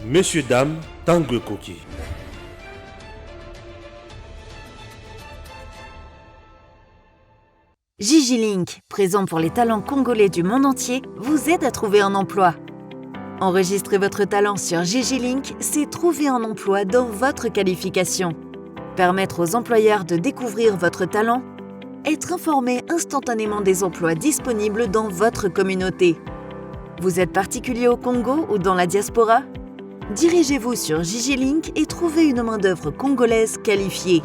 Messieurs, dames, Tanguy Koki. Gigi-Link, présent pour les talents congolais du monde entier, vous aide à trouver un emploi. Enregistrer votre talent sur Gigi-Link, c'est trouver un emploi dans votre qualification. Permettre aux employeurs de découvrir votre talent, être informé instantanément des emplois disponibles dans votre communauté. Vous êtes particulier au Congo ou dans la diaspora? Dirigez-vous sur Gigi-Link et trouvez une main-d'œuvre congolaise qualifiée.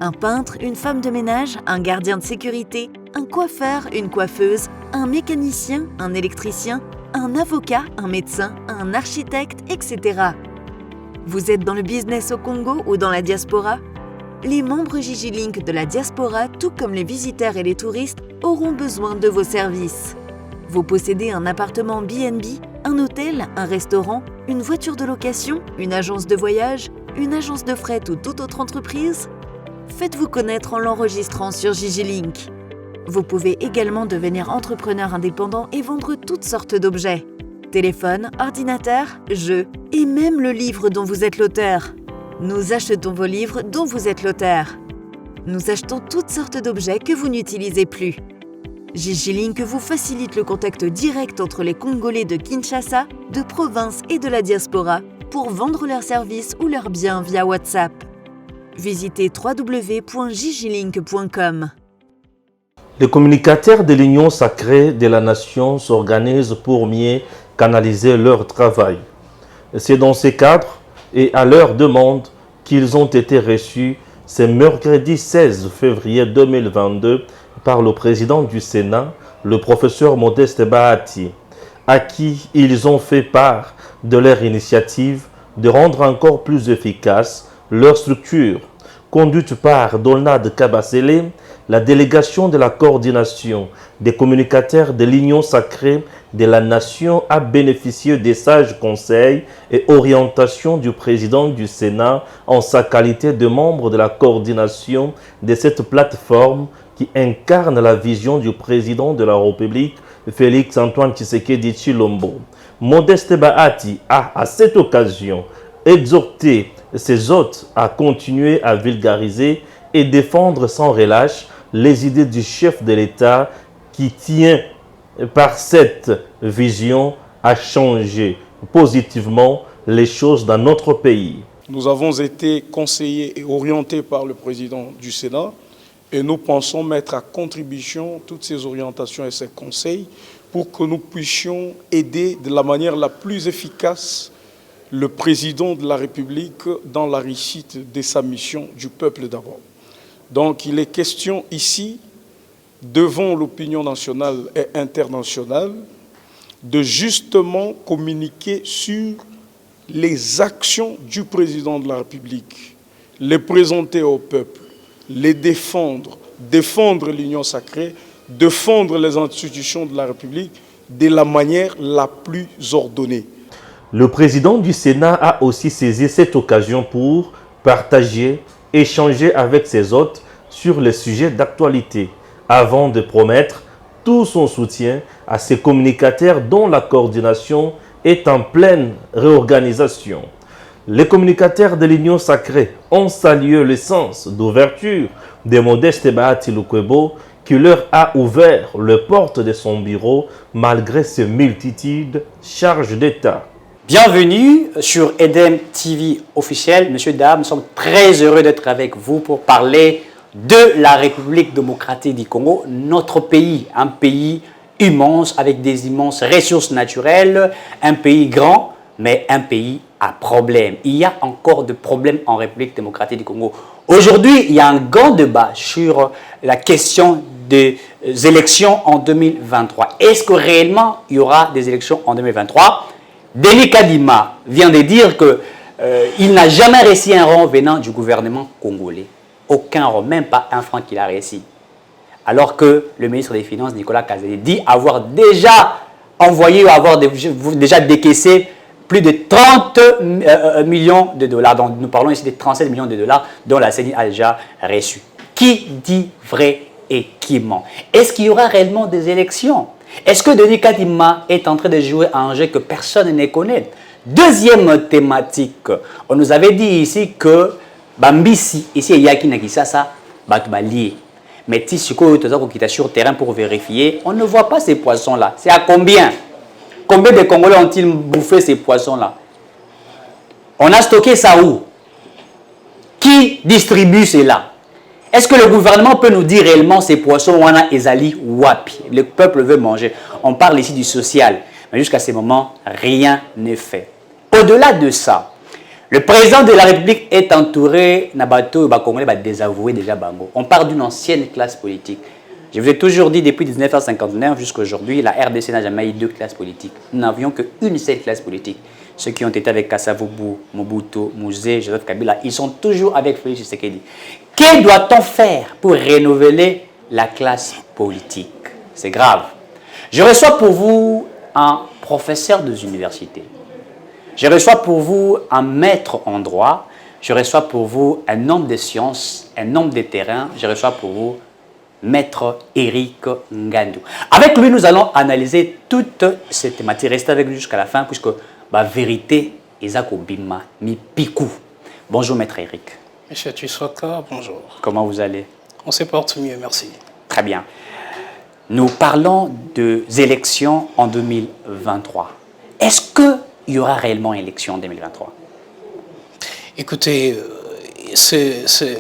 Un peintre, une femme de ménage, un gardien de sécurité, un coiffeur, une coiffeuse, un mécanicien, un électricien, un avocat, un médecin, un architecte, etc. Vous êtes dans le business au Congo ou dans la diaspora? Les membres Gigi-Link de la diaspora, tout comme les visiteurs et les touristes, auront besoin de vos services. Vous possédez un appartement B&B, un hôtel, un restaurant, une voiture de location, une agence de voyage, une agence de fret ou toute autre entreprise? Faites-vous connaître en l'enregistrant sur Gigi-Link. Vous pouvez également devenir entrepreneur indépendant et vendre toutes sortes d'objets. Téléphone, ordinateur, jeux et même le livre dont vous êtes l'auteur. Nous achetons vos livres dont vous êtes l'auteur. Nous achetons toutes sortes d'objets que vous n'utilisez plus. Gigi-Link vous facilite le contact direct entre les Congolais de Kinshasa, de province et de la diaspora pour vendre leurs services ou leurs biens via WhatsApp. Visitez www.gigilink.com. Les communicateurs de l'Union sacrée de la Nation s'organisent pour mieux canaliser leur travail. C'est dans ce cadre et à leur demande qu'ils ont été reçus ce mercredi 16 février 2022 par le président du Sénat, le professeur Modeste Bahati, à qui ils ont fait part de leur initiative de rendre encore plus efficace leur structure, conduite par Donald Kabasele. La délégation de la coordination des communicateurs de l'Union sacrée de la Nation a bénéficié des sages conseils et orientations du président du Sénat en sa qualité de membre de la coordination de cette plateforme qui incarne la vision du président de la République, Félix Antoine Tshisekedi Tshilombo. Modeste Bahati a, à cette occasion, exhorté ses hôtes à continuer à vulgariser et défendre sans relâche les idées du chef de l'État qui tient par cette vision à changer positivement les choses dans notre pays. Nous avons été conseillés et orientés par le président du Sénat et nous pensons mettre à contribution toutes ces orientations et ces conseils pour que nous puissions aider de la manière la plus efficace le président de la République dans la réussite de sa mission du peuple d'abord. Donc il est question ici, devant l'opinion nationale et internationale, de justement communiquer sur les actions du président de la République, les présenter au peuple, les défendre, défendre l'union sacrée, défendre les institutions de la République de la manière la plus ordonnée. Le président du Sénat a aussi saisi cette occasion pour partager, échanger avec ses hôtes sur les sujets d'actualité, avant de promettre tout son soutien à ces communicateurs dont la coordination est en pleine réorganisation. Les communicateurs de l'Union sacrée ont salué le sens d'ouverture de Modeste Bahati Lukwebo qui leur a ouvert les portes de son bureau malgré ses multitudes charges d'État. Bienvenue sur EDEM TV officiel. Messieurs, dames, nous sommes très heureux d'être avec vous pour parler de la République démocratique du Congo, notre pays, un pays immense avec des immenses ressources naturelles, un pays grand, mais un pays à problème. Il y a encore des problèmes en République démocratique du Congo. Aujourd'hui, il y a un grand débat sur la question des élections en 2023. Est-ce que réellement il y aura des élections en 2023 ? Denis Kadima vient de dire qu'il n'a jamais reçu un rond venant du gouvernement congolais. Aucun rond, même pas un franc qu'il a reçu. Alors que le ministre des Finances, Nicolas Kazadi, dit avoir déjà envoyé ou avoir déjà décaissé plus de 30 millions de dollars. Donc, nous parlons ici de 37 millions de dollars dont la CENI a déjà reçu. Qui dit vrai et qui ment? Est-ce qu'il y aura réellement des élections? Est-ce que Denis Kadima est en train de jouer à un jeu que personne ne connaît? Deuxième thématique, on nous avait dit ici que Bambisi, ici il y a qui n'a ça, Batbalié. Mais si tu es sur terrain pour vérifier, on ne voit pas ces poissons-là. C'est à combien? Combien de Congolais ont-ils bouffé ces poissons-là? On a stocké ça où? Qui distribue cela? Est-ce que le gouvernement peut nous dire réellement ces poissons wana ezali wapi? Le peuple veut manger. On parle ici du social. Mais jusqu'à ce moment, rien n'est fait. Au-delà de ça, le président de la République est entouré Nabato et Congolais désavoué déjà Bango. On parle d'une ancienne classe politique. Je vous ai toujours dit depuis 1959 jusqu'à aujourd'hui, la RDC n'a jamais eu deux classes politiques. Nous n'avions qu'une seule classe politique. Ceux qui ont été avec Kassavubu, Mobutu, Mouzé, Joseph Kabila, ils sont toujours avec Félix Tshisekedi. Que doit-on faire pour renouveler la classe politique? C'est grave. Je reçois pour vous un professeur des universités. Je reçois pour vous un maître en droit. Je reçois pour vous un homme de sciences, un homme de terrain. Je reçois pour vous Maître Eric Ngandou. Avec lui, nous allons analyser toute cette thématique. Restez avec nous jusqu'à la fin, puisque la vérité est à Kobima, mi pikou. Bonjour, Maître Eric. Monsieur Tshisoka, bonjour. Comment vous allez? On se porte mieux, merci. Très bien. Nous parlons des élections en 2023. Est-ce qu'il y aura réellement élection en 2023? Écoutez,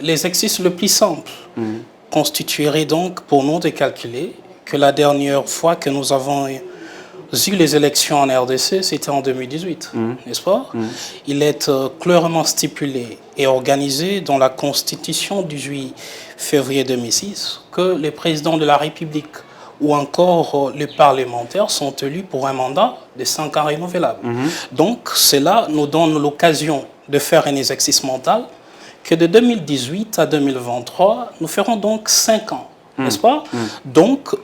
les exercices le plus simple constituerait donc pour nous de calculer que la dernière fois que nous avons eu les élections en RDC, c'était en 2018, n'est-ce pas? Il est clairement stipulé et organisé dans la Constitution du 8 février 2006 que les présidents de la République ou encore les parlementaires sont élus pour un mandat de 5 ans renouvelable. Donc, cela nous donne l'occasion de faire un exercice mental que de 2018 à 2023, nous ferons donc 5 ans, n'est-ce pas? Donc,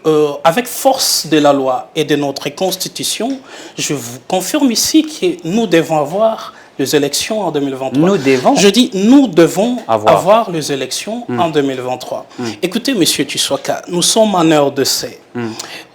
avec force de la loi et de notre Constitution, je vous confirme ici que nous devons avoir les élections en 2023. Nous devons? Je dis, nous devons avoir les élections en 2023. Écoutez, monsieur Tshisoka, nous sommes en RDC.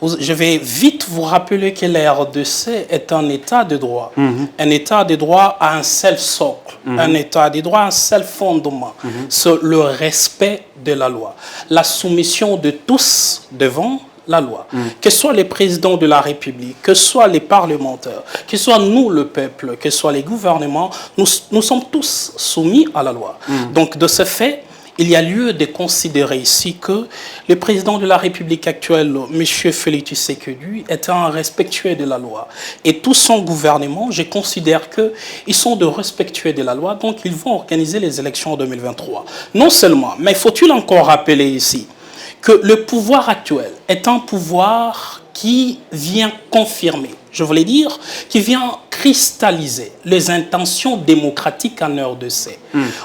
Je vais vite vous rappeler que la RDC est un état de droit. Un état de droit a un seul socle. Un état de droit a un seul fondement. C'est le respect de la loi. La soumission de tous devant la loi. Que ce soit les présidents de la République, que ce soit les parlementaires, que ce soit nous, le peuple, que ce soit les gouvernements, nous sommes tous soumis à la loi. Donc, de ce fait, il y a lieu de considérer ici que le président de la République actuelle, M. Félix Tshisekedi, est un respectueux de la loi. Et tout son gouvernement, je considère qu'ils sont de respectueux de la loi, donc ils vont organiser les élections en 2023. Non seulement, mais faut-il encore rappeler ici que le pouvoir actuel est un pouvoir qui vient confirmer, je voulais dire, qui vient cristalliser les intentions démocratiques en RDC.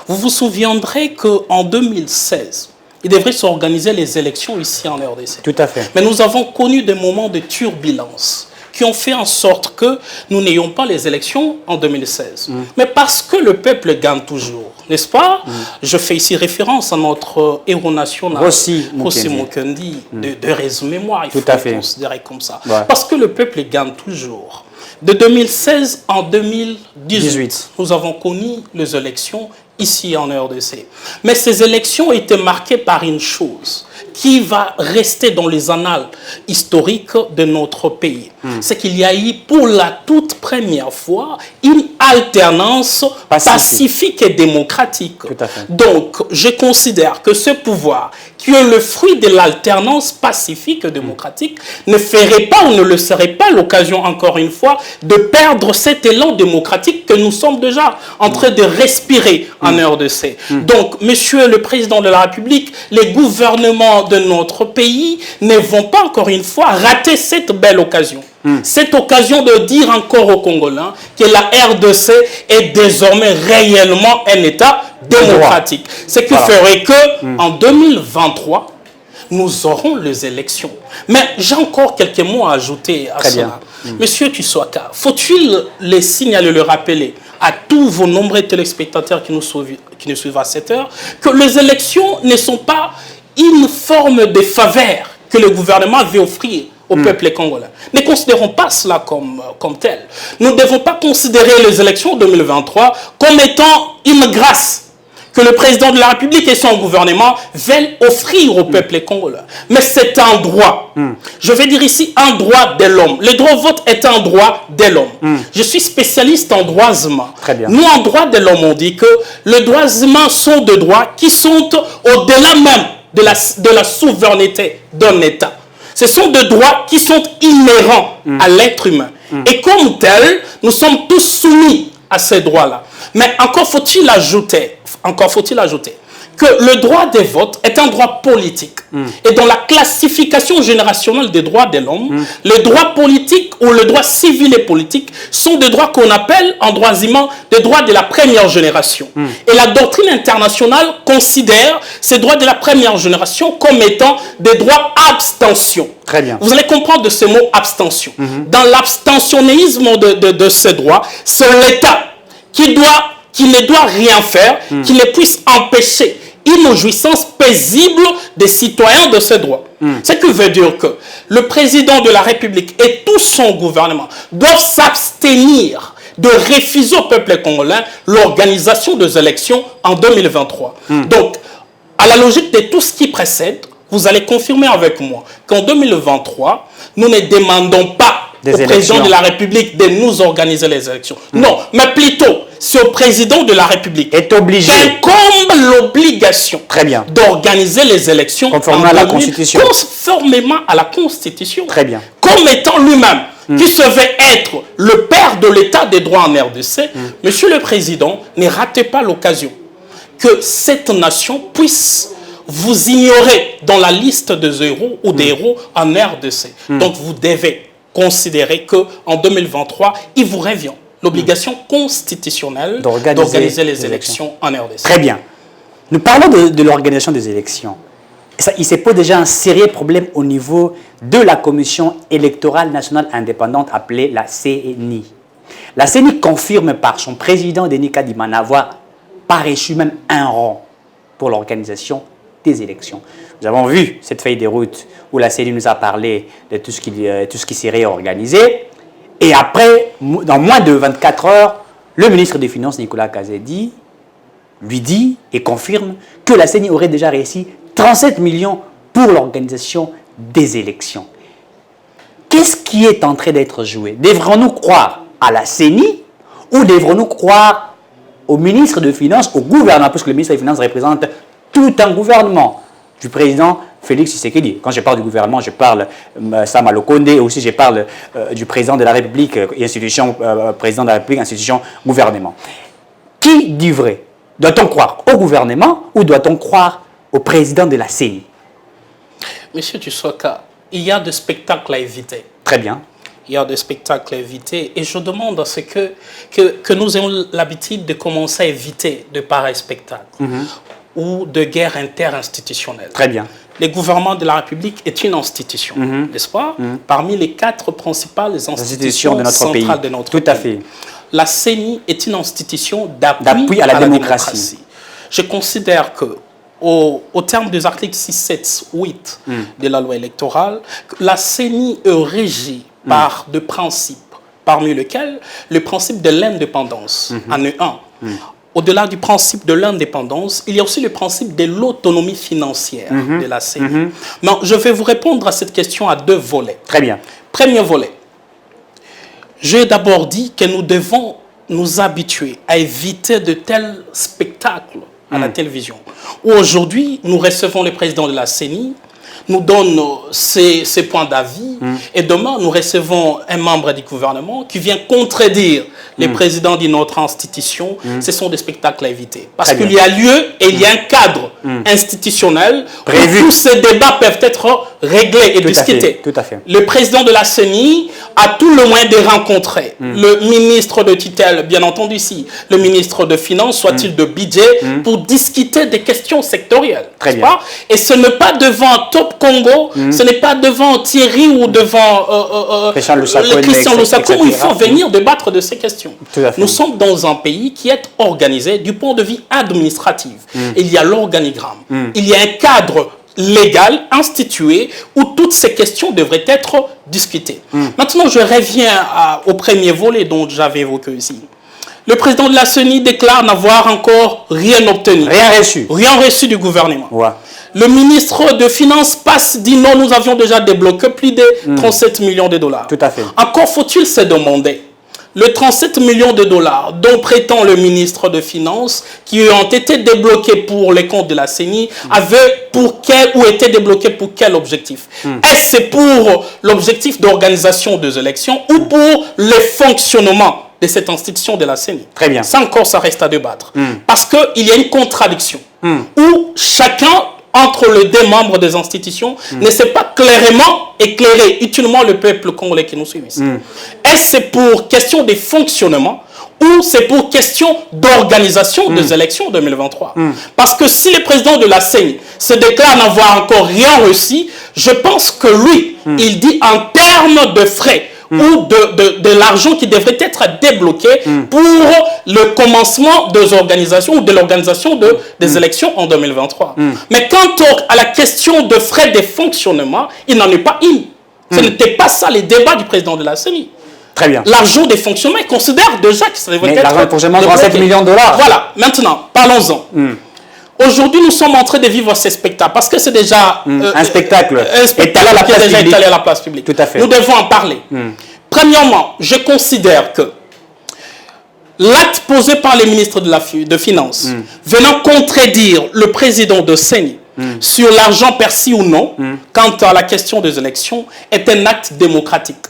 Vous vous souviendrez qu'en 2016, il devrait s'organiser les élections ici en RDC. Tout à fait. Mais nous avons connu des moments de turbulence qui ont fait en sorte que nous n'ayons pas les élections en 2016. Mais parce que le peuple gagne toujours, n'est-ce pas? Je fais ici référence à notre héros national, Rossi Mukendi, de raison-mémoire, il faut le considérer comme ça. Ouais. Parce que le peuple gagne toujours. De 2016 en 2018, nous avons connu les élections ici en RDC. Mais ces élections étaient marquées par une chose qui va rester dans les annales historiques de notre pays. C'est qu'il y a eu pour la toute première fois une alternance pacifique et démocratique. Donc, je considère que ce pouvoir, qui est le fruit de l'alternance pacifique et démocratique, ne ferait pas ou ne le serait pas l'occasion, encore une fois, de perdre cet élan démocratique que nous sommes déjà en train de respirer en RDC. Donc, monsieur le président de la République, les gouvernements de notre pays ne vont pas, encore une fois, rater cette belle occasion. Cette occasion de dire encore aux Congolais que la RDC est désormais réellement un État démocratique. Ce qui ferait que en 2023, nous aurons les élections. Mais j'ai encore quelques mots à ajouter à cela. Monsieur Tshisoka, faut-il les signaler, le rappeler à tous vos nombreux téléspectateurs qui nous suivent à cette heure, que les élections ne sont pas une forme de faveur que le gouvernement veut offrir au peuple congolais. Ne considérons pas cela comme tel. Nous ne devons pas considérer les élections 2023 comme étant une grâce que le président de la République et son gouvernement veulent offrir au peuple congolais. Mais c'est un droit. Je vais dire ici un droit de l'homme. Le droit au vote est un droit de l'homme. Je suis spécialiste en droits humains. Très bien. Nous, en droit de l'homme, on dit que les droits humains sont des droits qui sont au-delà même de la souveraineté d'un État. Ce sont des droits qui sont inhérents à l'être humain. Et comme tels, nous sommes tous soumis à ces droits-là. Mais encore faut-il ajouter que le droit de vote est un droit politique. Et dans la classification générationnelle des droits de l'homme, les droits politiques ou les droits civils et politiques sont des droits qu'on appelle en droits humains des droits de la première génération. Et la doctrine internationale considère ces droits de la première génération comme étant des droits abstention. Très bien. Vous allez comprendre de ce mot abstention. Dans l'abstentionnisme de ces droits, c'est l'État qui ne doit rien faire, qui ne puisse empêcher une jouissance paisible des citoyens de ces droits. Ce qui veut dire que le président de la République et tout son gouvernement doivent s'abstenir de refuser au peuple congolais l'organisation des élections en 2023. Donc, à la logique de tout ce qui précède, vous allez confirmer avec moi qu'en 2023, nous ne demandons pas au président de la République de nous organiser les élections. Non, mais plutôt, c'est au président de la République est obligé, incombe l'obligation d'organiser les élections conformément à la Constitution. Conformément à la Constitution. Très bien. Comme étant lui-même, qui se veut être le père de l'État des droits en RDC, Monsieur le Président, ne ratez pas l'occasion que cette nation puisse vous ignorer dans la liste des héros ou des héros en RDC. Donc vous devez considérer qu'en 2023, il vous revient l'obligation constitutionnelle d'organiser les élections en RDC. Très bien. Nous parlons de l'organisation des élections. Il se pose déjà un sérieux problème au niveau de la Commission électorale nationale indépendante appelée la CENI. La CENI confirme par son président Denis Kadimana avoir pas reçu même un rang pour l'organisation des élections. Nous avons vu cette feuille de route où la CENI nous a parlé de tout ce qui serait organisé. Et après, dans moins de 24 heures, le ministre des Finances, Nicolas Kazedi, lui dit et confirme que la CENI aurait déjà réussi 37 millions pour l'organisation des élections. Qu'est-ce qui est en train d'être joué? Devrons-nous croire à la CENI ou devrons-nous croire au ministre des Finances, au gouvernement, parce que le ministre des Finances représente tout un gouvernement du président Félix Tshisekedi. Quand je parle du gouvernement, je parle Sama Lokonde, et aussi je parle du président de la République, institution, président de la République, institution, gouvernement. Qui dit vrai? Doit-on croire au gouvernement ou doit-on croire au président de la CENI? Monsieur Tshisekedi, il y a des spectacles à éviter. Très bien. Il y a des spectacles à éviter et je demande à ce que nous ayons l'habitude de commencer à éviter de pareils spectacles ou de guerre interinstitutionnelle. Très bien. Le gouvernement de la République est une institution, n'est-ce pas? Parmi les 4 principales institutions de notre centrales pays. de notre pays. Tout à fait. La CENI est une institution d'appui à la démocratie. Je considère que au terme des articles 6, 7, 8 de la loi électorale, la CENI est régie par des principes, parmi lesquels le principe de l'indépendance en est un. Au-delà du principe de l'indépendance, il y a aussi le principe de l'autonomie financière de la CENI. Mais je vais vous répondre à cette question à 2 volets. Très bien. Premier volet. J'ai d'abord dit que nous devons nous habituer à éviter de tels spectacles à la télévision. Où aujourd'hui, nous recevons le président de la CENI, nous donne ses points d'avis, et demain, nous recevons un membre du gouvernement qui vient contredire les présidents d'une autre institution. Ce sont des spectacles à éviter. Parce qu'il y a lieu et il y a un cadre institutionnel où tous ces débats peuvent être réglés et discutés. Tout à fait. Le président de la CENI a tout le moyen de rencontrer le ministre de tutelle, bien entendu ici, le ministre de Finances, soit-il de budget, pour discuter des questions sectorielles. Très bien. Pas? Et ce n'est pas devant Top Congo, ce n'est pas devant Thierry ou devant Christian Lusako où il faut venir débattre de ces questions. Nous sommes dans un pays qui est organisé du point de vue administratif. Il y a l'organigramme, il y a un cadre légal, institué, où toutes ces questions devraient être discutées. Maintenant, je reviens au premier volet dont j'avais évoqué ici. Le président de la CENI déclare n'avoir encore rien obtenu. Rien reçu. Rien reçu du gouvernement. Ouais. Le ministre de Finances dit non, nous avions déjà débloqué plus de 37 millions de dollars. Tout à fait. Encore faut-il se demander, le 37 millions de dollars dont prétend le ministre de Finances, qui ont été débloqués pour les comptes de la CENI, étaient débloqués pour quel objectif? Est-ce pour l'objectif d'organisation des élections ou pour le fonctionnement de cette institution de la CENI? Très bien. Ça encore, ça reste à débattre. Parce qu'il y a une contradiction où chacun, entre les deux membres des institutions, ne sait pas clairement éclairer utilement le peuple congolais qui nous suit ici. Est-ce pour question de fonctionnement ou c'est pour question d'organisation des élections 2023? Parce que si le président de la CENI se déclare n'avoir encore rien reçu, je pense que lui, il dit en termes de frais ou de l'argent qui devrait être débloqué pour le commencement des organisations ou de l'organisation des élections en 2023. Mais quant à la question de frais de fonctionnement, il n'en est pas une. Ce n'était pas ça les débats du président de la CENI. Très bien. L'argent des fonctionnements, il considère déjà que ça devrait être l'argent de fonctionnement, 37 millions de dollars. Voilà. Maintenant, parlons-en. Aujourd'hui, nous sommes en train de vivre ces spectacles parce que c'est déjà un spectacle, étalé qui est déjà étalé à la place publique. Tout à fait. Nous devons en parler. Premièrement, je considère que l'acte posé par les ministres de Finances venant contredire le président de CENI sur l'argent perçu ou non quant à la question des élections est un acte démocratique.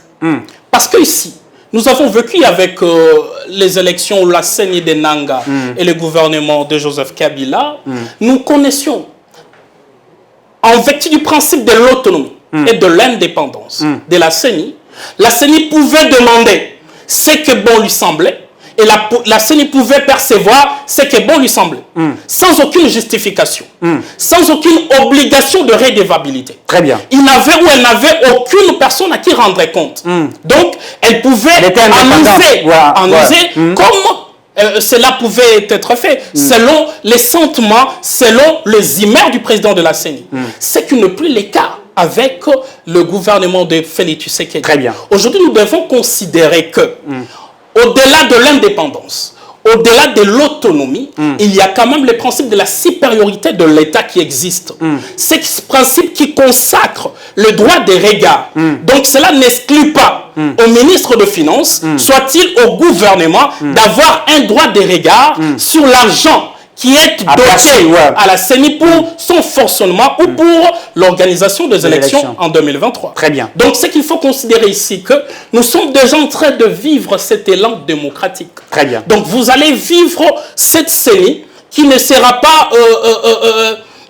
Parce que ici, nous avons vécu avec les élections où la CENI de Nanga et le gouvernement de Joseph Kabila, nous connaissions, en vertu du principe de l'autonomie et de l'indépendance de la CENI pouvait demander ce que bon lui semblait et la CENI pouvait percevoir ce que bon lui semblait, sans aucune justification, sans aucune obligation de redevabilité. Très bien. Il n'avait ou elle n'avait aucune personne à qui rendre compte. Donc, elle pouvait amuser comme cela pouvait être fait, selon les sentiments, selon les humeurs du président de la CENI. Ce qui n'est plus le cas avec le gouvernement de Félix Tshisekedi. Très bien. Aujourd'hui, nous devons considérer que, au-delà de l'indépendance, au-delà de l'autonomie, il y a quand même le principe de la supériorité de l'État qui existe. C'est ce principe qui consacre le droit des regards. Donc cela n'exclut pas au ministre de Finances, soit-il au gouvernement, d'avoir un droit des regards sur l'argent qui est doté à la CENI pour son fonctionnement ou pour l'organisation des élections en 2023. Très bien. Donc, ce qu'il faut considérer ici, que nous sommes déjà en train de vivre cet élan démocratique. Très bien. Donc, vous allez vivre cette CENI qui ne sera pas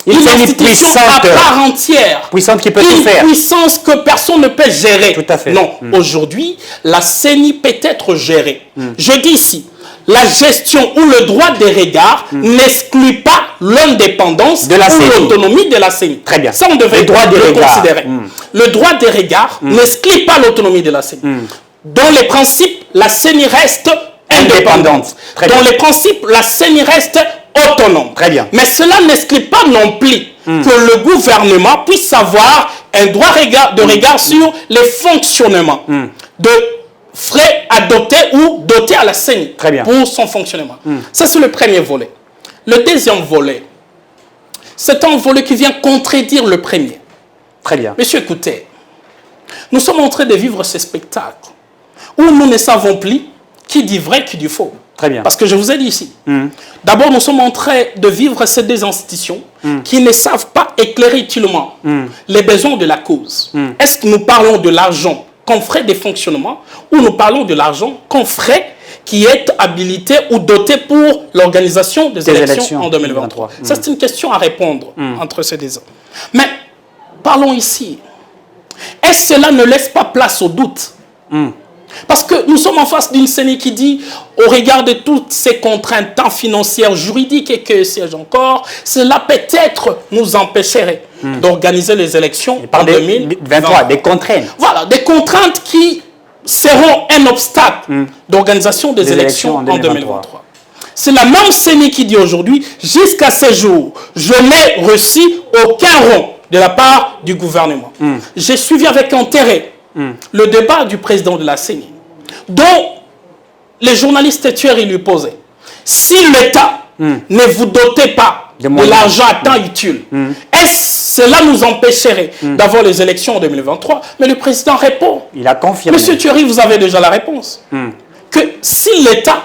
une institution à part entière. Puissante qui peut tout faire. Une puissance que personne ne peut gérer. Tout à fait. Non, aujourd'hui, la CENI peut être gérée. Je dis ici, la gestion ou le droit des regards n'exclut pas l'indépendance ou l'autonomie de la CENI. Très bien. Ça, on devrait le considérer. Le droit des regards n'exclut pas l'autonomie de la CENI. Dans les principes, la CENI reste indépendante. Dans les principes, la CENI reste autonome. Très bien. Mais cela n'exclut pas non plus que le gouvernement puisse avoir un droit de regard sur les fonctionnements de frais adoptés ou dotés à la CENI pour son fonctionnement. Ça, c'est le premier volet. Le deuxième volet, c'est un volet qui vient contredire le premier. Très bien. Monsieur, écoutez, nous sommes en train de vivre ce spectacle où nous ne savons plus qui dit vrai, qui dit faux. Très bien. Parce que je vous ai dit ici, d'abord, nous sommes en train de vivre ces deux institutions qui ne savent pas éclairer utilement les besoins de la cause. Est-ce que nous parlons de l'argent qu'on ferait des fonctionnements ou nous parlons de l'argent qu'on ferait qui est habilité ou doté pour l'organisation des élections en 2023. Ça, c'est une question à répondre entre ces deux ans. Mais parlons ici. Est-ce que cela ne laisse pas place au doute? Parce que nous sommes en face d'une CENI qui dit, au regard de toutes ces contraintes tant financières, juridiques et que sais-je encore, cela peut-être nous empêcherait d'organiser les élections en 2023. Des contraintes. Voilà, des contraintes qui seront un obstacle d'organisation des élections en 2023. C'est la même CENI qui dit aujourd'hui, jusqu'à ce jour, je n'ai reçu aucun rond de la part du gouvernement. J'ai suivi avec intérêt le débat du président de la CENI, dont les journalistes tueurs lui posaient. Si l'État ne vous dotait pas de l'argent à temps utile, est-ce cela nous empêcherait d'avoir les élections en 2023? Mais le président répond. Il a confirmé. Monsieur Thury, vous avez déjà la réponse. Que si l'État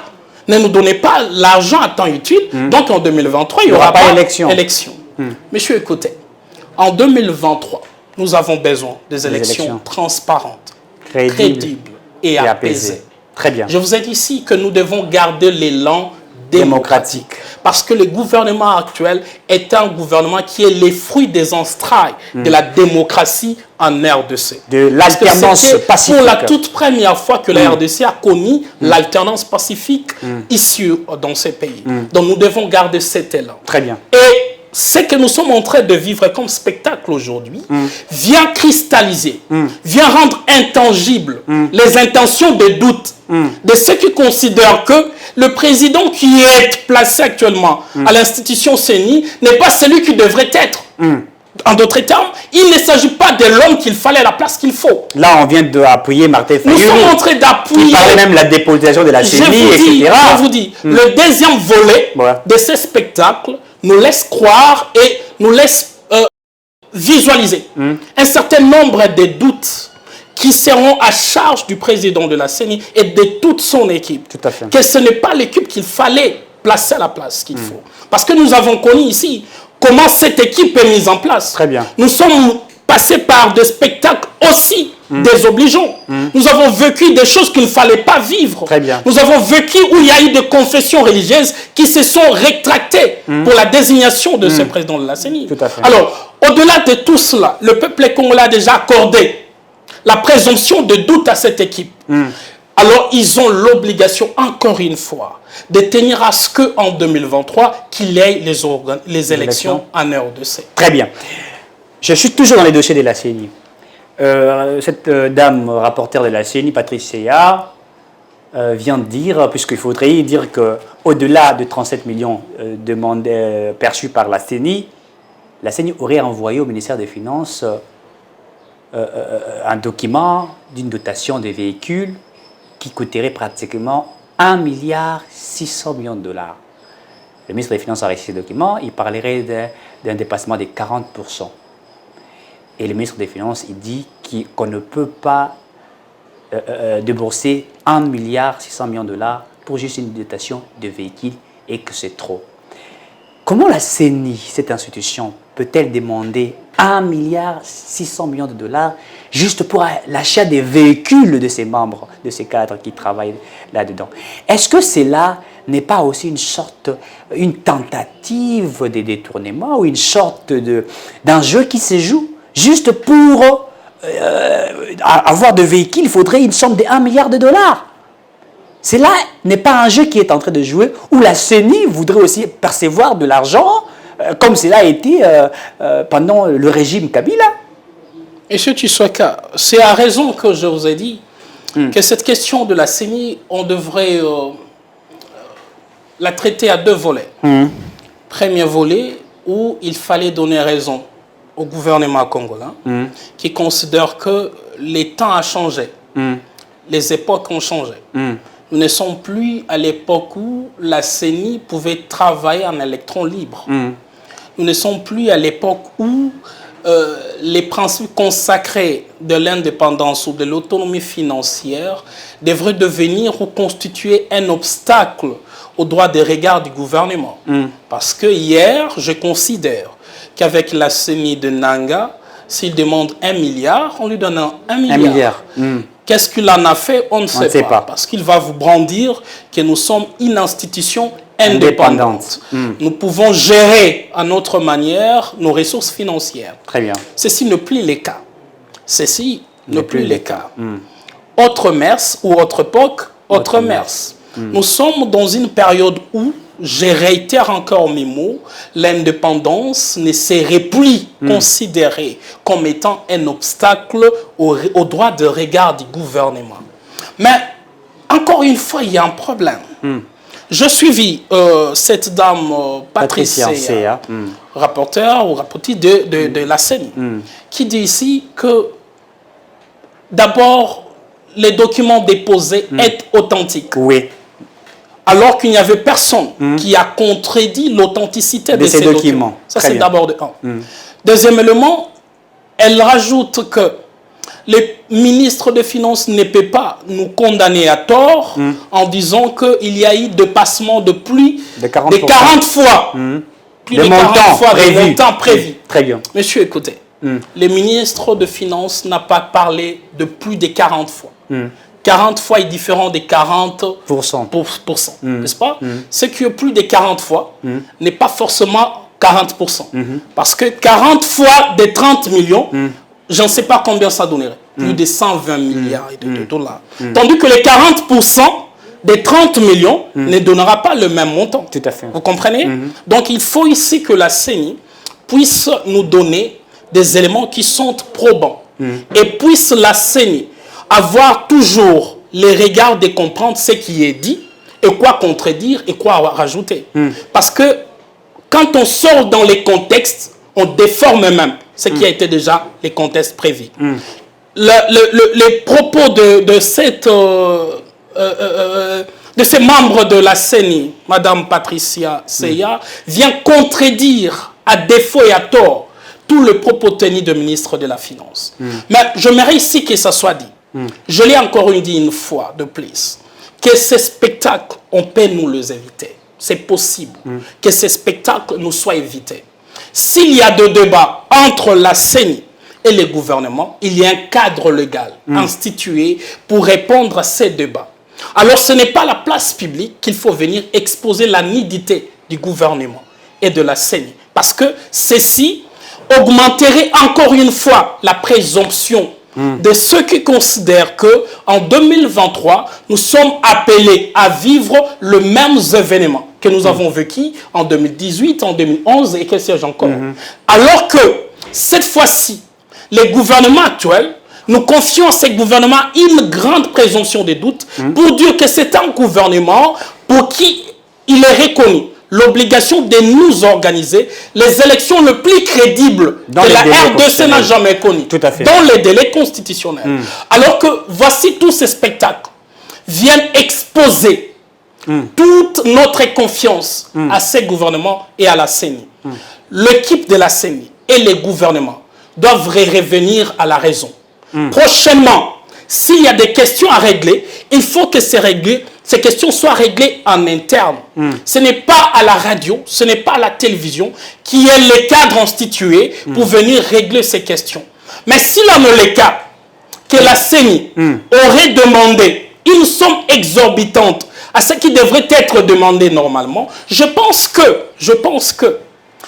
ne nous donnait pas l'argent à temps utile, donc en 2023, il n'y aura pas élection. Monsieur, écoutez, en 2023, nous avons besoin des élections transparentes, crédibles et apaisées. Très bien. Je vous ai dit ici que nous devons garder l'élan démocratique. Parce que le gouvernement actuel est un gouvernement qui est les fruits des entrailles de la démocratie en RDC. De l'alternance pacifique. Pour la toute première fois que la RDC a connu l'alternance pacifique issue dans ces pays. Donc nous devons garder cet élan. Très bien. Et ce que nous sommes en train de vivre comme spectacle aujourd'hui vient cristalliser, vient rendre intangible les intentions de doute de ceux qui considèrent que le président qui est placé actuellement à l'institution CENI n'est pas celui qui devrait être. En d'autres termes, il ne s'agit pas de l'homme qu'il fallait à la place qu'il faut. Là, on vient d'appuyer Martin Fayulu. Nous sommes en train d'appuyer. Il parlait même de la dépolitisation de la CENI, etc. Je vous dis, le deuxième volet de ce spectacle nous laisse croire et nous laisse visualiser un certain nombre de doutes qui seront à charge du président de la CENI et de toute son équipe. Tout à fait. Que ce n'est pas l'équipe qu'il fallait placer à la place qu'il faut. Parce que nous avons connu ici comment cette équipe est mise en place. Très bien. Nous sommes passés par des spectacles aussi désobligeants. Nous avons vécu des choses qu'il ne fallait pas vivre. Très bien. Nous avons vécu où il y a eu des confessions religieuses qui se sont rétractées pour la désignation de ce président de la CENI. Tout à fait. Alors, au-delà de tout cela, le peuple congolais a déjà accordé la présomption de doute à cette équipe. Alors, ils ont l'obligation, encore une fois, de tenir à ce qu'en 2023, qu'il y ait les élections en RDC. Très bien. Je suis toujours dans les dossiers de la CENI. Cette dame rapporteure de la CENI, Patrice Seya, vient de dire, puisqu'il faudrait dire qu'au-delà de 37 millions demandés, perçus par la CENI aurait envoyé au ministère des Finances un document d'une dotation de véhicules qui coûterait pratiquement 1,6 milliard de dollars. Le ministre des Finances a reçu ce document, il parlerait d'un dépassement de 40%. Et le ministre des Finances, il dit qu'on ne peut pas débourser 1,6 milliard de dollars pour juste une dotation de véhicules et que c'est trop. Comment la CENI, cette institution, peut-elle demander 1,6 milliard de dollars juste pour l'achat des véhicules de ses membres, de ses cadres qui travaillent là-dedans? Est-ce que cela n'est pas aussi une tentative de détournement ou une sorte d'un jeu qui se joue juste pour avoir de véhicules? Il faudrait une somme de 1 milliard de dollars. Cela n'est pas un jeu qui est en train de jouer où la CENI voudrait aussi percevoir de l'argent comme cela a été pendant le régime Kabila. Monsieur Tshisekedi, c'est à raison que je vous ai dit que cette question de la CENI, on devrait la traiter à deux volets. Premier volet où il fallait donner raison au gouvernement congolais qui considère que les temps ont changé, les époques ont changé. Nous ne sommes plus à l'époque où la CENI pouvait travailler en électron libre. Nous ne sommes plus à l'époque où les principes consacrés de l'indépendance ou de l'autonomie financière devraient devenir ou constituer un obstacle au droit de regard du gouvernement. Parce que hier, je considère qu'avec la CENI de Nanga, s'il demande 1 milliard, on lui donne 1 milliard. 1 milliard. Qu'est-ce qu'il en a fait? On ne sait pas. Parce qu'il va vous brandir que nous sommes une institution indépendante. Nous pouvons gérer à notre manière nos ressources financières. Très bien. Ceci n'est plus le cas. Ceci n'est plus le cas. Autre mers ou autre époque, autre mers. Nous sommes dans une période où, je réitère encore mes mots, l'indépendance ne serait plus considérée comme étant un obstacle au droit de regard du gouvernement. Mais, encore une fois, il y a un problème. Je suivis cette dame Patricia Nseya, rapporteur ou rapportrice de la CENI, qui dit ici que d'abord, les documents déposés est authentiques. Oui. Alors qu'il n'y avait personne qui a contredit l'authenticité de ces documents. Ça, c'est d'abord de un. Deuxième élément, elle rajoute que les ministres des Finances ne peuvent pas nous condamner à tort en disant qu'il y a eu dépassement de plus de 40 fois. Plus de 40 fois le montant prévu. Très bien. Monsieur, écoutez, le ministre des Finances n'a pas parlé de plus de 40 fois. 40 fois est différent des 40%, n'est-ce pas? Ce qui est plus de 40 fois n'est pas forcément 40%. Parce que 40 fois des 30 millions, je ne sais pas combien ça donnerait. Plus de 120 milliards de dollars. Tandis que les 40% des 30 millions ne donnera pas le même montant. Tout à fait. Vous comprenez? Donc il faut ici que la CENI puisse nous donner des éléments qui sont probants. Et puisse la CENI avoir toujours les regards de comprendre ce qui est dit et quoi contredire et quoi rajouter. Parce que quand on sort dans les contextes, on déforme même ce qui a été déjà les contextes prévus. Les propos de ces membres de la CENI, Madame Patricia Nseya, vient contredire à défaut et à tort tout le propos tenu de ministre de la Finance. Mais j'aimerais ici que ça soit dit. Je l'ai encore dit une fois de plus, que ces spectacles, on peut nous les éviter. C'est possible que ces spectacles nous soient évités. S'il y a de débats entre la CENI et le gouvernement, il y a un cadre légal institué pour répondre à ces débats. Alors ce n'est pas la place publique qu'il faut venir exposer la nudité du gouvernement et de la CENI. Parce que ceci augmenterait encore une fois la présomption de ceux qui considèrent qu'en 2023, nous sommes appelés à vivre les mêmes événements que nous avons vécu en 2018, en 2011 et que sais-je encore. Alors que cette fois-ci, les gouvernements actuels, nous confions à ces gouvernements une grande présomption de doute pour dire que c'est un gouvernement pour qui il est reconnu l'obligation de nous organiser les élections les plus crédibles que la RDC n'a jamais connues, dans les délais constitutionnels. Alors que voici tous ces spectacles viennent exposer toute notre confiance à ces gouvernements et à la CENI. L'équipe de la CENI et les gouvernements doivent revenir à la raison. Prochainement, s'il y a des questions à régler, il faut que ces questions soient réglées en interne. Ce n'est pas à la radio, ce n'est pas à la télévision qui est le cadre institué pour venir régler ces questions. Mais s'il en est le cas que la CENI aurait demandé une somme exorbitante à ce qui devrait être demandé normalement, je pense que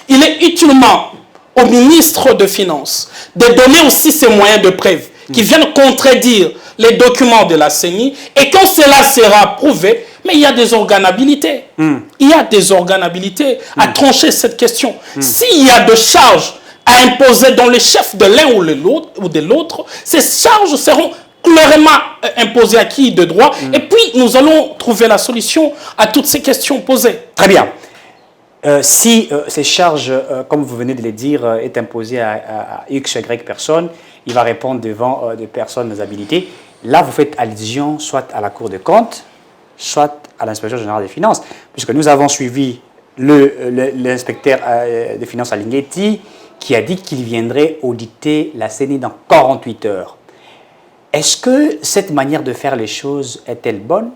il est utilement au ministre des Finances de donner aussi ses moyens de preuve qui viennent contredire les documents de la CENI, et quand cela sera prouvé, mais il y a des organabilités. Il y a des organabilités à trancher cette question. S'il y a des charges à imposer dans les chefs de l'un ou de l'autre, ces charges seront clairement imposées à qui de droit, et puis nous allons trouver la solution à toutes ces questions posées. Très bien. Si ces charges, comme vous venez de le dire, est imposée à X, Y personnes, il va répondre devant des personnes habilitées. Là, vous faites allusion soit à la Cour des comptes, soit à l'inspecteur général des finances, puisque nous avons suivi l'inspecteur des finances à Linguetti, qui a dit qu'il viendrait auditer la CENI dans 48 heures. Est-ce que cette manière de faire les choses est-elle bonne?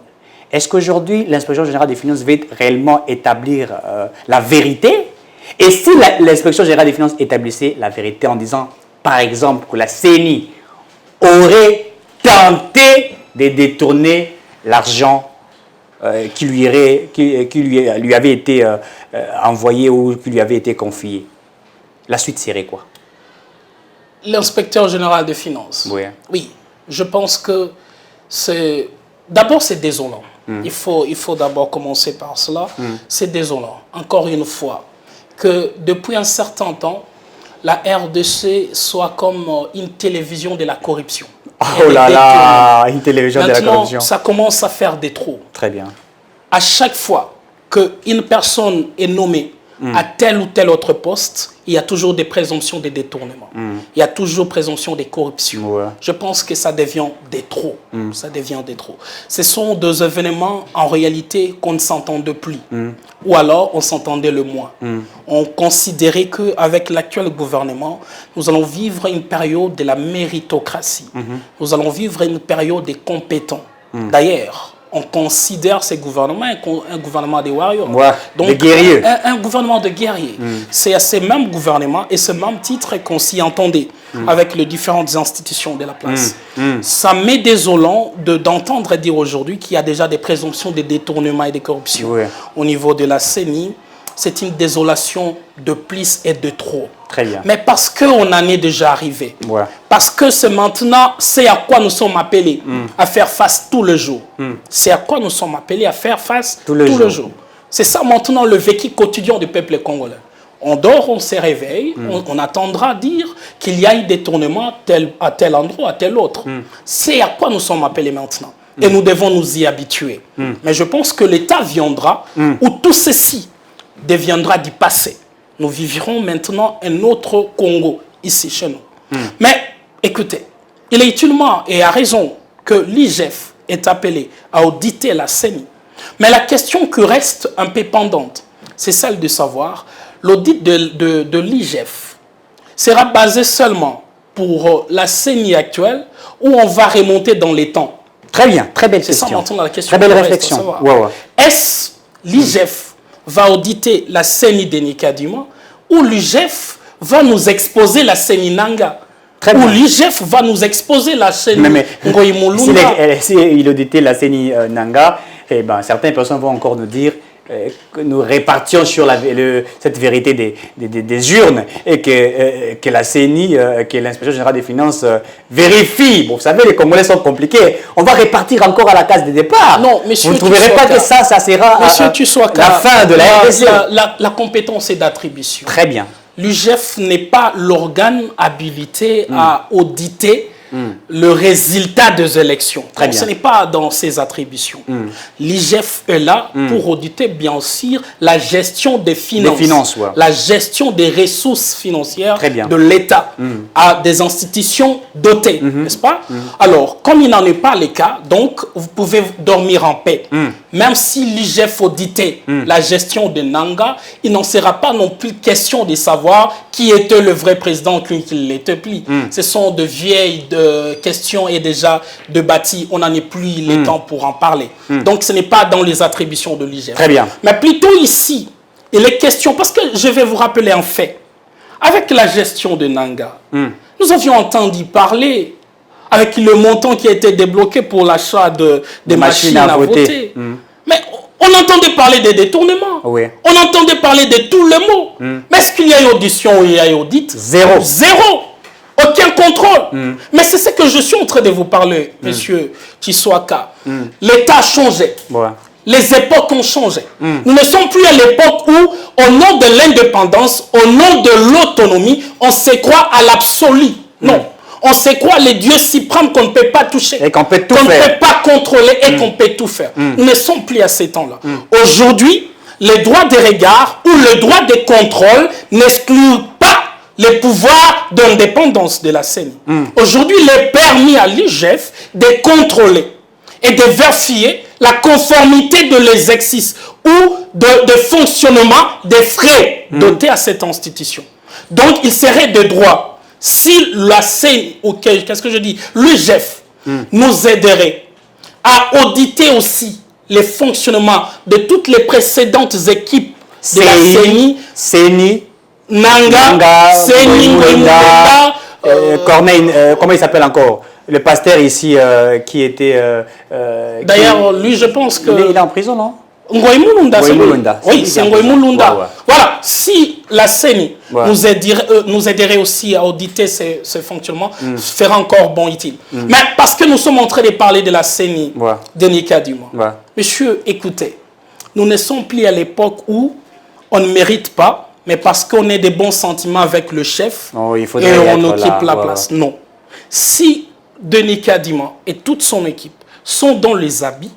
Est-ce qu'aujourd'hui, l'inspection générale des finances va réellement établir la vérité? Et si l'inspection générale des finances établissait la vérité en disant, par exemple, que la CENI aurait tenté de détourner l'argent qui lui avait été envoyé ou qui lui avait été confié, la suite serait quoi? L'inspecteur général des finances. Oui. Oui, je pense que c'est... D'abord, c'est désolant. Il faut d'abord commencer par cela. C'est désolant, encore une fois, que depuis un certain temps, la RDC soit comme une télévision de la corruption. Oh là là, une télévision de la corruption. Maintenant, ça commence à faire des trous. Très bien. À chaque fois qu'une personne est nommée à tel ou tel autre poste, il y a toujours des présomptions de détournement. Il y a toujours présomption de corruption. Ouais. Je pense que ça devient des trop. Ça devient des trop. Ce sont des événements, en réalité, qu'on ne s'entendait plus. Ou alors, on s'entendait le moins. On considérait qu'avec l'actuel gouvernement, nous allons vivre une période de la méritocratie. Nous allons vivre une période des compétents. D'ailleurs, on considère ces gouvernements un gouvernement des warriors. Ouais, des guerriers. Un gouvernement de guerriers. C'est à ces mêmes gouvernements et ce même titre qu'on s'y entendait avec les différentes institutions de la place. Ça m'est désolant d'entendre dire aujourd'hui qu'il y a déjà des présomptions de détournement et de corruption au niveau de la CENI. C'est une désolation de plus et de trop. Très bien. Mais parce qu'on en est déjà arrivé. Ouais. Parce que c'est maintenant, c'est à quoi nous sommes appelés à faire face tout le jour. C'est à quoi nous sommes appelés à faire face tout le jour. C'est ça maintenant le vécu quotidien du peuple congolais. On dort, on se réveille, on attendra dire qu'il y a un détournement à tel endroit, à tel autre. C'est à quoi nous sommes appelés maintenant. Et nous devons nous y habituer. Mais je pense que l'État viendra où tout ceci deviendra du passé. Nous vivrons maintenant un autre Congo ici chez nous. Mais écoutez, il est utilement et à raison que l'IGF est appelé à auditer la CENI. Mais la question qui reste un peu pendante, c'est celle de savoir l'audit de l'IGF sera basé seulement pour la CENI actuelle ou on va remonter dans les temps. Très bien, très belle question. C'est ça maintenant la question. Très belle réflexion. Est-ce l'IGF va auditer la CENI de Nikadima ou l'IGF va nous exposer la CENI Nanga? Ou l'IGF va nous exposer la CENI Ngoïmoulunda? S'il auditait la CENI Nanga, eh ben, certaines personnes vont encore nous dire que nous répartions sur cette vérité des urnes et que la CENI, que l'Inspection générale des finances vérifie. Bon, vous savez, les Congolais sont compliqués. On va répartir encore à la case de départ. Non, monsieur, vous ne trouverez pas que ça sera la fin de la RDC. La compétence est d'attribution. Très bien. L'IGF n'est pas l'organe habilité à auditer le résultat des élections. Donc, ce n'est pas dans ses attributions. L'IGF est là pour auditer, bien sûr, la gestion des finances, la gestion des ressources financières de l'État à des institutions dotées, n'est-ce pas? Alors, comme il n'en est pas le cas, donc, vous pouvez dormir en paix. Même si l'IGF auditait la gestion de Nanga, il n'en sera pas non plus question de savoir qui était le vrai président, qui ne l'était plus. Ce sont de vieilles questions et déjà débattues. On n'en est plus le temps pour en parler. Donc, ce n'est pas dans les attributions de l'IGF. Très bien. Mais plutôt ici, il est question, parce que je vais vous rappeler un fait. Avec la gestion de Nanga, nous avions entendu parler avec le montant qui a été débloqué pour l'achat des machines à voter. Mais on entendait parler des détournements. On entendait parler de tous les mots. Mais est-ce qu'il y a eu audition ou il y a eu audit? Zéro. Zéro. Aucun contrôle. Mais c'est ce que je suis en train de vous parler, monsieur Tshisekedi. L'État a changé. Les époques ont changé. Nous ne sommes plus à l'époque où, au nom de l'indépendance, au nom de l'autonomie, on se croit à l'absolu. Non. On se croit les dieux suprêmes qu'on ne peut pas toucher. Et qu'on peut tout faire. Qu'on ne peut pas contrôler et qu'on peut tout faire. Nous ne sommes plus à ces temps-là. Aujourd'hui, le droit de regard ou le droit de contrôle n'exclut pas les pouvoirs d'indépendance de la CENI. Aujourd'hui, il est permis à l'IGF de contrôler et de vérifier la conformité de l'exercice ou de fonctionnement des frais dotés à cette institution. Donc, il serait de droit, si la CENI, qu'est-ce que je dis, l'IGF nous aiderait à auditer aussi les fonctionnements de toutes les précédentes équipes de la CENI, Nanga, CENI, Corneille, comment il s'appelle encore? Le pasteur ici qui était... D'ailleurs, lui, je pense que... Il est en prison, non? Ngoïmoulunda, oui, c'est Ngoïmoulunda. Voilà, si la CENI nous aiderait aussi à auditer ce fonctionnement, fera encore bon utile. Mais parce que nous sommes en train de parler de la CENI, de Nikadima. Monsieur, écoutez, nous ne sommes plus à l'époque où on ne mérite pas, mais parce qu'on a des bons sentiments avec le chef, et on occupe la place. Non. Si Denis Kadima et toute son équipe sont dans les habits,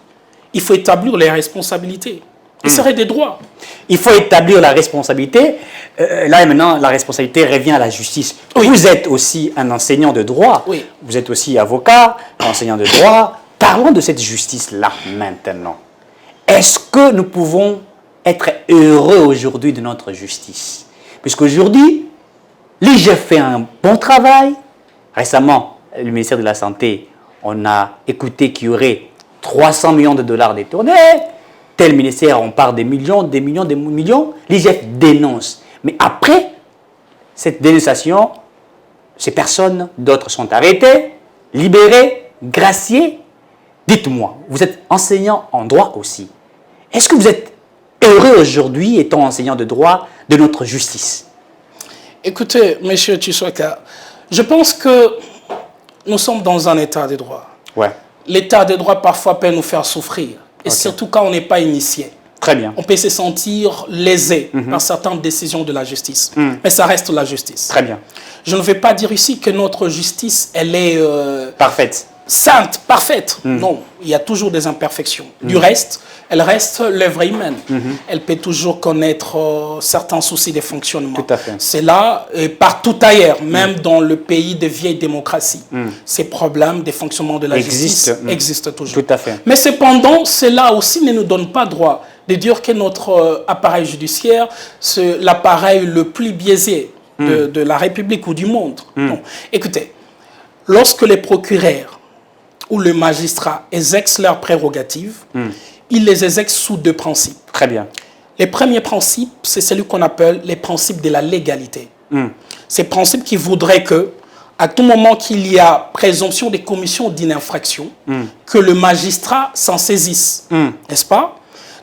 il faut établir les responsabilités. Et seraient des droits. Il faut établir la responsabilité. Là et maintenant, la responsabilité revient à la justice. Oui. Vous êtes aussi un enseignant de droit. Oui. Vous êtes aussi avocat, enseignant de droit. Parlons de cette justice-là maintenant. Est-ce que nous pouvons être heureux aujourd'hui de notre justice? Puisqu'aujourd'hui, l'IGF fait un bon travail. Récemment, le ministère de la Santé, on a écouté qu'il y aurait 300 millions de dollars détournés. Tel ministère, on parle des millions, des millions, des millions. L'IGF dénonce. Mais après cette dénonciation, ces personnes, d'autres sont arrêtées, libérées, graciées. Dites-moi, vous êtes enseignant en droit aussi. Est-ce que vous êtes heureux aujourd'hui, étant enseignant de droit, de notre justice? Écoutez, M. Tshisoka, je pense que nous sommes dans un état de droit. Ouais. L'état de droit parfois peut nous faire souffrir. Et surtout quand on n'est pas initié. Très bien. On peut se sentir lésé par certaines décisions de la justice. Mais ça reste la justice. Très bien. Je ne vais pas dire ici que notre justice, elle est Parfaite. sainte, parfaite. Non, il y a toujours des imperfections. Du reste, elle reste l'œuvre humaine. Elle peut toujours connaître certains soucis de fonctionnement. Tout à fait. C'est là, partout ailleurs, même dans le pays de vieilles démocraties. Ces problèmes de fonctionnement de la justice existent toujours. Tout à fait. Mais cependant, cela aussi ne nous donne pas droit de dire que notre appareil judiciaire, c'est l'appareil le plus biaisé de la République ou du monde. Non. Écoutez, lorsque les procureurs ou les magistrats exercent leurs prérogatives, ils les exercent sous deux principes. Très bien. Le premier principe, c'est celui qu'on appelle les principes de la légalité. Ces principes qui voudraient que, à tout moment qu'il y a présomption de commission d'une infraction, que le magistrat s'en saisisse. N'est-ce pas?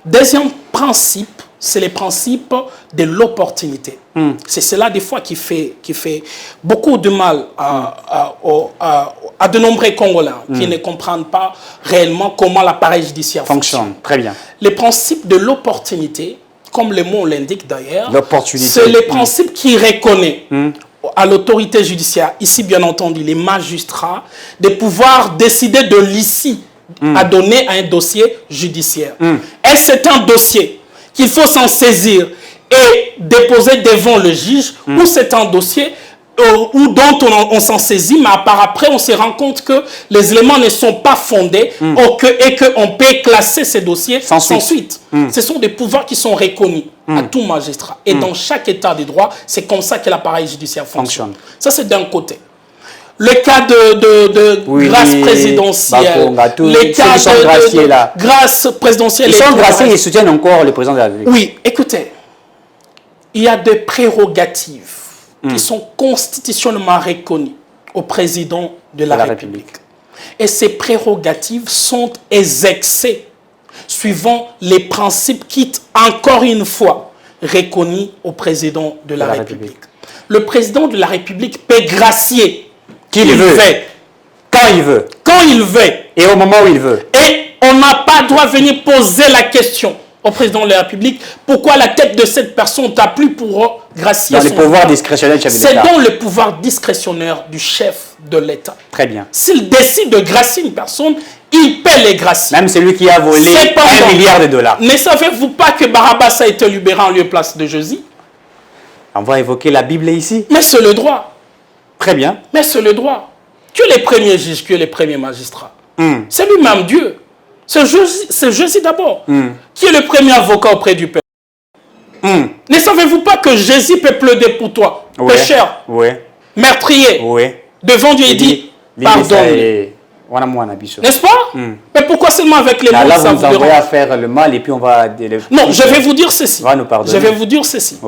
Deuxième principe, c'est le principe de l'opportunité. C'est cela des fois qui fait beaucoup de mal à de nombreux Congolais qui ne comprennent pas réellement comment l'appareil judiciaire fonctionne. Très bien. Le principe de l'opportunité, comme le mot l'indique d'ailleurs, L'opportunité. c'est le principe qui reconnaît à l'autorité judiciaire, ici bien entendu les magistrats, de pouvoir décider de l'issue à donner à un dossier judiciaire. Et c'est un dossier qu'il faut s'en saisir et déposer devant le juge, ou c'est un dossier ou dont on s'en saisit, mais par après on se rend compte que les éléments ne sont pas fondés et qu'on peut classer ces dossiers sans suite. Ce sont des pouvoirs qui sont reconnus à tout magistrat. Et dans chaque état de droit, c'est comme ça que l'appareil judiciaire fonctionne. Ça, c'est d'un côté. Le cas de grâce présidentielle, les cas de grâce présidentielle... Ils sont graciés et soutiennent encore le président de la République. Oui, écoutez, il y a des prérogatives qui sont constitutionnellement reconnues au président de la République. Et ces prérogatives sont exercées suivant les principes qui, encore une fois, reconnus au président de la République. Le président de la République peut gracier qui il veut, quand il veut. Quand il veut. Et au moment où il veut. Et on n'a pas droit de venir poser la question au président de la République, pourquoi la tête de cette personne t'a plu pour gracier dans le pouvoir discrétionnaire du chef de l'État. C'est dans le pouvoir discrétionnaire du chef de l'État. Très bien. S'il décide de gracier une personne, il peut les gracier. Même celui qui a volé 1 milliard de dollars. Ne savez-vous pas que Barabbas a été libéré en lieu et place de Jésus? On va évoquer la Bible ici. Mais c'est le droit. Très bien. Mais c'est le droit. Tu es le premier juge, tu es le premier magistrat. C'est lui-même Dieu. C'est Jésus d'abord, qui est le premier avocat auprès du Père. Ne savez-vous pas que Jésus peut plaider pour toi, pécheur, meurtrier, devant Dieu, il dit, pardonne-les. N'est-ce pas? Mais pourquoi seulement avec les mots là, ça vous nous envoyez à faire le mal et puis on va... Non, je vais vous dire ceci. Va nous pardonner. Je vais vous dire ceci.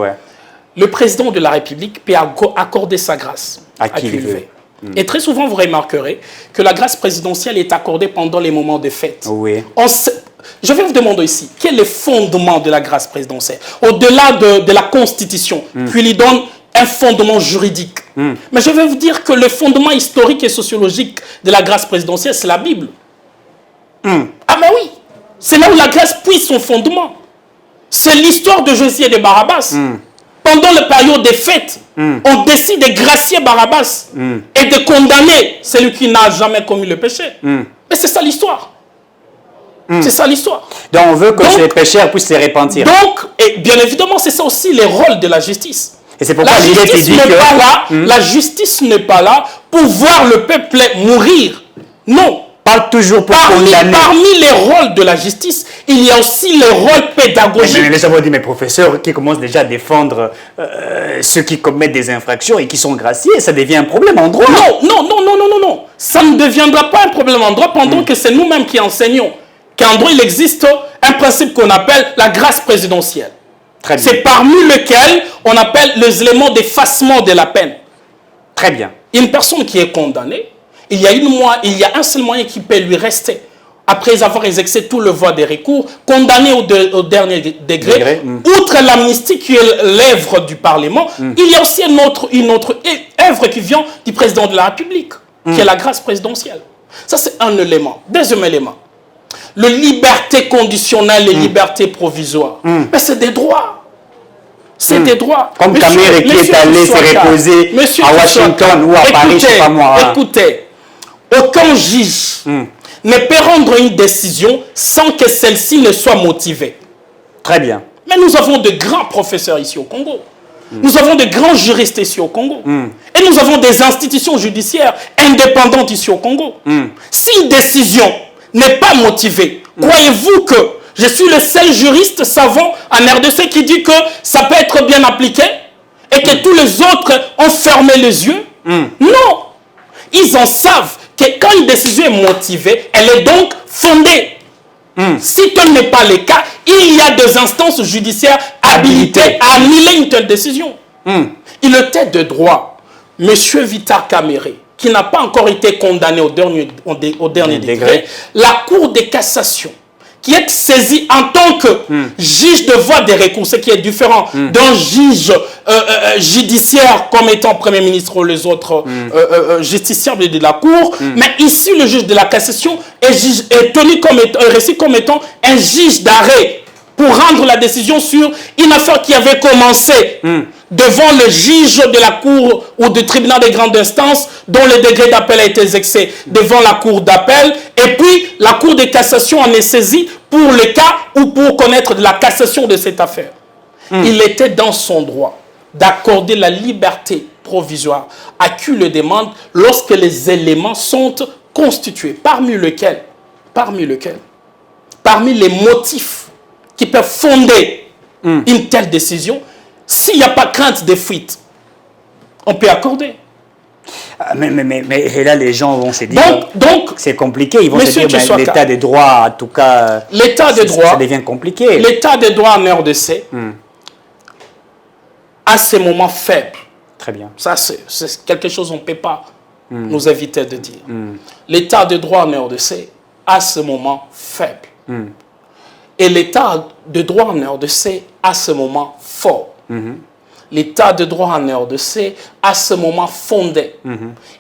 Le président de la République peut accorder sa grâce à qui il veut. Et très souvent, vous remarquerez que la grâce présidentielle est accordée pendant les moments de fête. Je vais vous demander ici, quel est le fondement de la grâce présidentielle? Au-delà de la Constitution, puis il donne un fondement juridique. Mais je vais vous dire que le fondement historique et sociologique de la grâce présidentielle, c'est la Bible. Ah mais oui, c'est là où la grâce puise son fondement. C'est l'histoire de Jésus et de Barabbas. Pendant la période des fêtes, on décide de gracier Barabbas et de condamner celui qui n'a jamais commis le péché. Mais c'est ça l'histoire. C'est ça l'histoire. Donc on veut que ces pécheurs puissent se repentir. Donc, et bien évidemment, c'est ça aussi les rôles de la justice. Et c'est pourquoi la justice n'est pas là. La justice n'est pas là pour voir le peuple mourir. Non. Parle toujours pour condamner. Parmi les rôles de la justice, il y a aussi les rôles pédagogiques. Mais les gens dit, mes professeurs qui commencent déjà à défendre ceux qui commettent des infractions et qui sont graciés, ça devient un problème en droit. Non. Ça ne deviendra pas un problème en droit pendant que c'est nous-mêmes qui enseignons. Qu'en droit, il existe un principe qu'on appelle la grâce présidentielle. C'est parmi lesquels on appelle les éléments d'effacement de la peine. Très bien. Une personne qui est condamnée, il y a un seul moyen qui peut lui rester. Après avoir exercé tout le voie des recours, condamné au dernier degré, outre l'amnistie qui est l'œuvre du Parlement, il y a aussi une autre œuvre qui vient du président de la République, qui est la grâce présidentielle. Ça, c'est un élément. Deuxième élément, la liberté conditionnelle et liberté provisoire. Mais c'est des droits. C'est des droits. Comme Kamere qui est allé se reposer à Washington ou à Paris, je sais pas moi. Écoutez, aucun juge ne peut rendre une décision sans que celle-ci ne soit motivée. Très bien. Mais nous avons de grands professeurs ici au Congo. Nous avons de grands juristes ici au Congo. Et nous avons des institutions judiciaires indépendantes ici au Congo. Si une décision n'est pas motivée, croyez-vous que je suis le seul juriste savant en RDC qui dit que ça peut être bien appliqué et que tous les autres ont fermé les yeux? Non. Ils en savent que quand une décision est motivée, elle est donc fondée. Si tel n'est pas le cas, il y a des instances judiciaires habilitées à annuler une telle décision. Il était de droit, M. Vital Kamerhe, qui n'a pas encore été condamné au dernier degré, la Cour de cassation, qui est saisie en tant que juge de voie des recours, ce qui est différent d'un juge judiciaire comme étant Premier ministre ou les autres justiciables de la Cour. Mais ici, le juge de la cassation est tenu comme étant un juge d'arrêt pour rendre la décision sur une affaire qui avait commencé devant le juge de la Cour ou du tribunal de grande instance dont le degré d'appel a été exercé devant la Cour d'appel. Et puis, la Cour de cassation en est saisie pour le cas ou pour connaître la cassation de cette affaire. Il était dans son droit d'accorder la liberté provisoire à qui le demande lorsque les éléments sont constitués, parmi les motifs qui peuvent fonder une telle décision. S'il n'y a pas crainte de fuite, on peut accorder. Mais et là, les gens vont se dire, donc c'est compliqué. Ils vont se dire, l'état des droits, en tout cas, l'état des droits, ça devient compliqué. L'état des droits en RDC, à ce moment faible. Très bien. Ça, c'est quelque chose qu'on ne peut pas nous éviter de dire. L'état des droits en RDC, à ce moment faible. Et l'état de droit en RDC, à ce moment fort. L'état de droit en RDC, à ce moment fondé.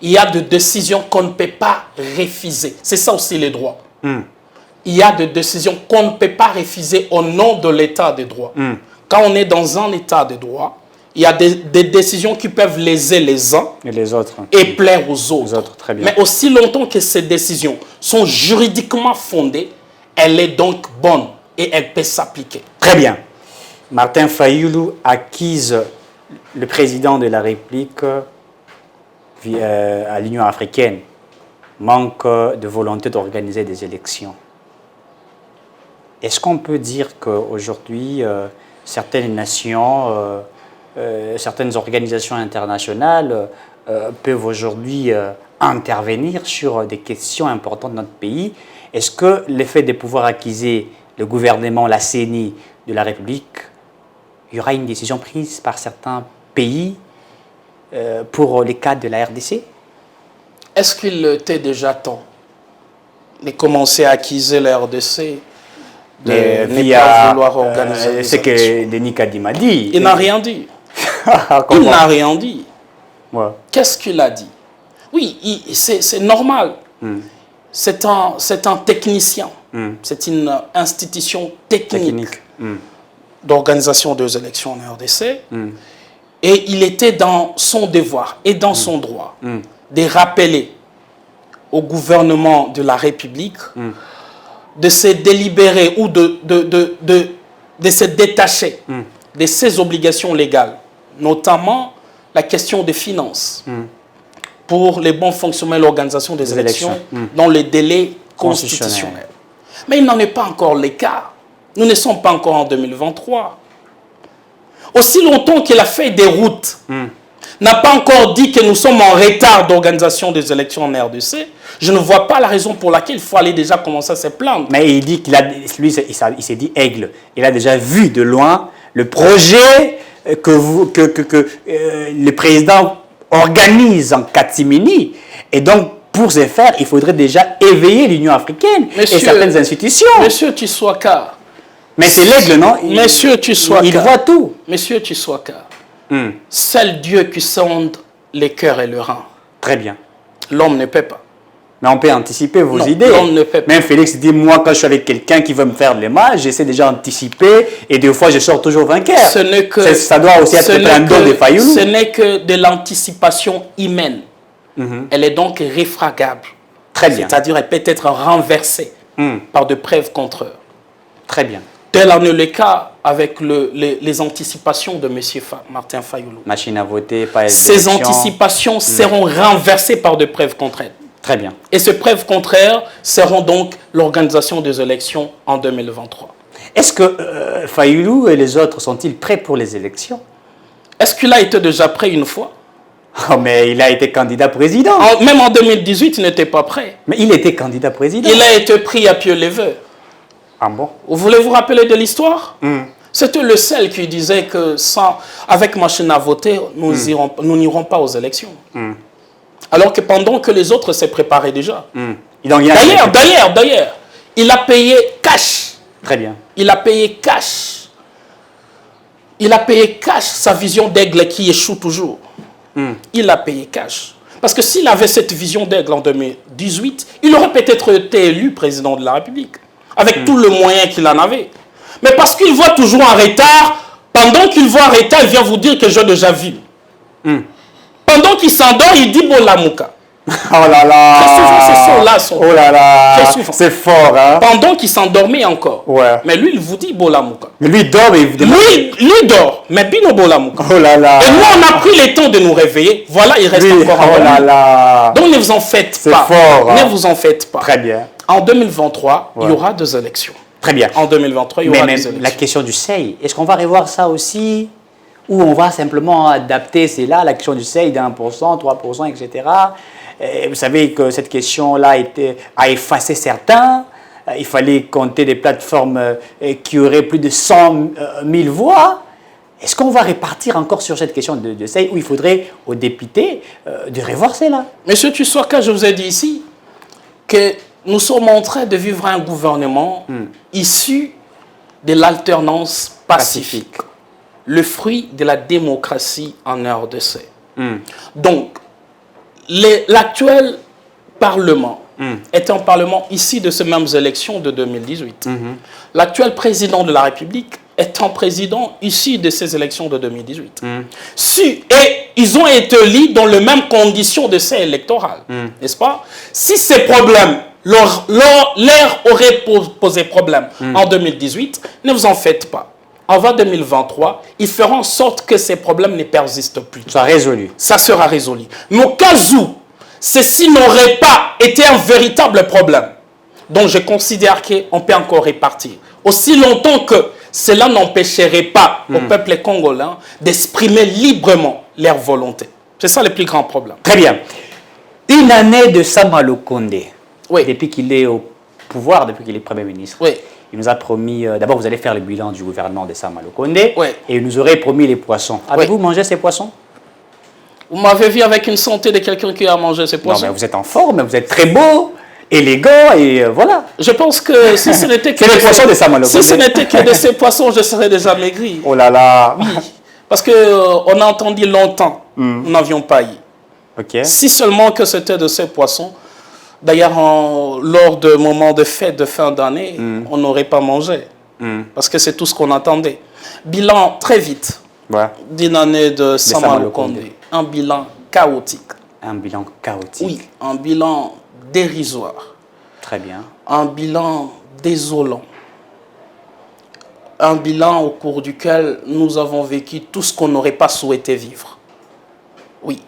Il y a des décisions qu'on ne peut pas refuser. C'est ça aussi les droits. Il y a des décisions qu'on ne peut pas refuser au nom de l'état de droit. Quand on est dans un état de droit, il y a des décisions qui peuvent léser les uns et les autres et plaire aux autres. Très bien. Mais aussi longtemps que ces décisions sont juridiquement fondées, elle est donc bonne et elle peut s'appliquer. Très bien. Martin Fayulu accuse le président de la République à l'Union africaine. Manque de volonté d'organiser des élections. Est-ce qu'on peut dire qu'aujourd'hui, certaines nations, certaines organisations internationales peuvent aujourd'hui intervenir sur des questions importantes de notre pays? Est-ce que le fait de pouvoir accuser le gouvernement, la CENI de la République, il y aura une décision prise par certains pays pour les cas de la RDC? Est-ce qu'il était déjà temps de commencer à accuser la RDC de ne pas vouloir organiser des ce que Denis Kadima dit. Il n'a rien dit. Il n'a rien dit. Ouais. Qu'est-ce qu'il a dit? Oui, c'est normal. C'est un technicien. C'est une institution technique. D'organisation des élections en RDC. Et il était dans son devoir et dans son droit de rappeler au gouvernement de la République de se délibérer ou de se détacher de ses obligations légales, notamment la question des finances, pour les bons fonctionnements de l'organisation des élections dans les délais constitutionnels. Mais il n'en est pas encore le cas. Nous ne sommes pas encore en 2023. Aussi longtemps qu'il a fait des routes, n'a pas encore dit que nous sommes en retard d'organisation des élections en RDC, je ne vois pas la raison pour laquelle il faut aller déjà commencer à se plaindre. Mais il dit qu'il a, lui, il s'est dit aigle. Il a déjà vu de loin le projet que le président organise en catimini. Et donc, pour ce faire, il faudrait déjà éveiller l'Union africaine et certaines institutions. Monsieur Tsouaka. Mais c'est l'aigle, non? Monsieur Tsouaka. Il voit tout. Monsieur Tsouaka. Seul Dieu qui sonde les cœurs et le rein. Très bien. L'homme ne peut pas. Mais on peut anticiper vos idées. L'homme ne peut pas. Même Félix dit, moi, quand je suis avec quelqu'un qui veut me faire le mal, j'essaie déjà d'anticiper et des fois, je sors toujours vainqueur. Ça doit aussi être un don de Fayoulou. Ce n'est que de l'anticipation humaine. Elle est donc réfragable. Très bien. C'est-à-dire, elle peut être renversée par de preuves contraires. Très bien. Tel en est le cas avec les anticipations de M. Martin Fayoulou. Machine à voter, pas ces anticipations seront renversées par de preuves contraires. Très bien. Et ces preuves contraires seront donc l'organisation des élections en 2023. Est-ce que Fayoulou et les autres sont-ils prêts pour les élections? Est-ce qu'il a été déjà prêt une fois? Oh, mais il a été candidat président. Même en 2018, il n'était pas prêt. Mais il était candidat président. Il a été pris à pied levé. Ah bon? Vous voulez vous rappeler de l'histoire? C'était le seul qui disait que avec machine à voter, nous n'irons pas aux élections. Alors que pendant que les autres se préparaient déjà. D'ailleurs, il a payé cash. Très bien. Il a payé cash. Il a payé cash sa vision d'aigle qui échoue toujours. Il a payé cash. Parce que s'il avait cette vision d'aigle en 2018, il aurait peut-être été élu président de la République. Avec tout le moyen qu'il en avait. Mais parce qu'il voit toujours en retard, pendant qu'il voit en retard, il vient vous dire que j'ai déjà vu. Pendant qu'il s'endort, il dit Bolamouka. Oh là là. Très souvent, ces sons-là sont. Oh là là. C'est fort, hein. Pendant qu'il s'endormait encore. Ouais. Mais lui, il vous dit Bolamouka. Mais lui, il dort, évidemment. Lui dort, mais Bino Bolamouka. Oh là là. Et nous, on a pris le temps de nous réveiller. Voilà, il reste encore un. Oh là là. Donc, ne vous en faites pas. C'est fort. Ne vous en faites pas. Très bien. En 2023, il y aura des élections. Très bien. En 2023, il y aura des élections. La question du seuil, est-ce qu'on va revoir ça aussi? Ou on va simplement adapter, c'est là, la question du seuil d'1%, 3%, etc. Et vous savez que cette question-là a effacé certains. Il fallait compter des plateformes qui auraient plus de 100 000 voix. Est-ce qu'on va répartir encore sur cette question de seuil où il faudrait aux députés de revoir cela? Monsieur Tsouaka, je vous ai dit ici que nous sommes en train de vivre un gouvernement issu de l'alternance pacifique. Le fruit de la démocratie en RDC. Donc, l'actuel Parlement est un Parlement issu de ces mêmes élections de 2018. L'actuel président de la République est un président issu de ces élections de 2018. Et ils ont été élus dans les mêmes conditions de ces électorales, n'est-ce pas? Si ces problèmes leur auraient posé problème en 2018, ne vous en faites pas. En 2023, ils feront en sorte que ces problèmes ne persistent plus. Ça sera résolu. Ça sera résolu. Mais au cas où ceci n'aurait pas été un véritable problème, donc je considère qu'on peut encore répartir. Aussi longtemps que cela n'empêcherait pas au peuple congolais d'exprimer librement leur volonté. C'est ça le plus grand problème. Très bien. Une année de Sama Lukonde. Oui. Depuis qu'il est au pouvoir, depuis qu'il est Premier ministre. Oui. Il nous a promis, d'abord vous allez faire le bilan du gouvernement de Sama Lukonde. Oui. Et il nous aurait promis les poissons. Avez-vous mangé ces poissons? Vous m'avez vu avec une santé de quelqu'un qui a mangé ces poissons. Non, mais vous êtes en forme, vous êtes très beau, élégant et voilà. Je pense que si ce n'était que, si ce n'était que de ces poissons, je serais déjà maigri. Oh là là. Oui. Parce qu'on a entendu longtemps, nous n'avions pas eu. Okay. Si seulement que c'était de ces poissons, d'ailleurs, lors de moments de fête de fin d'année, on n'aurait pas mangé. Parce que c'est tout ce qu'on attendait. Bilan très vite d'une année de Sama Lukonde. Un bilan chaotique. Un bilan chaotique. Oui, un bilan dérisoire. Très bien. Un bilan désolant. Un bilan au cours duquel nous avons vécu tout ce qu'on n'aurait pas souhaité vivre. Oui,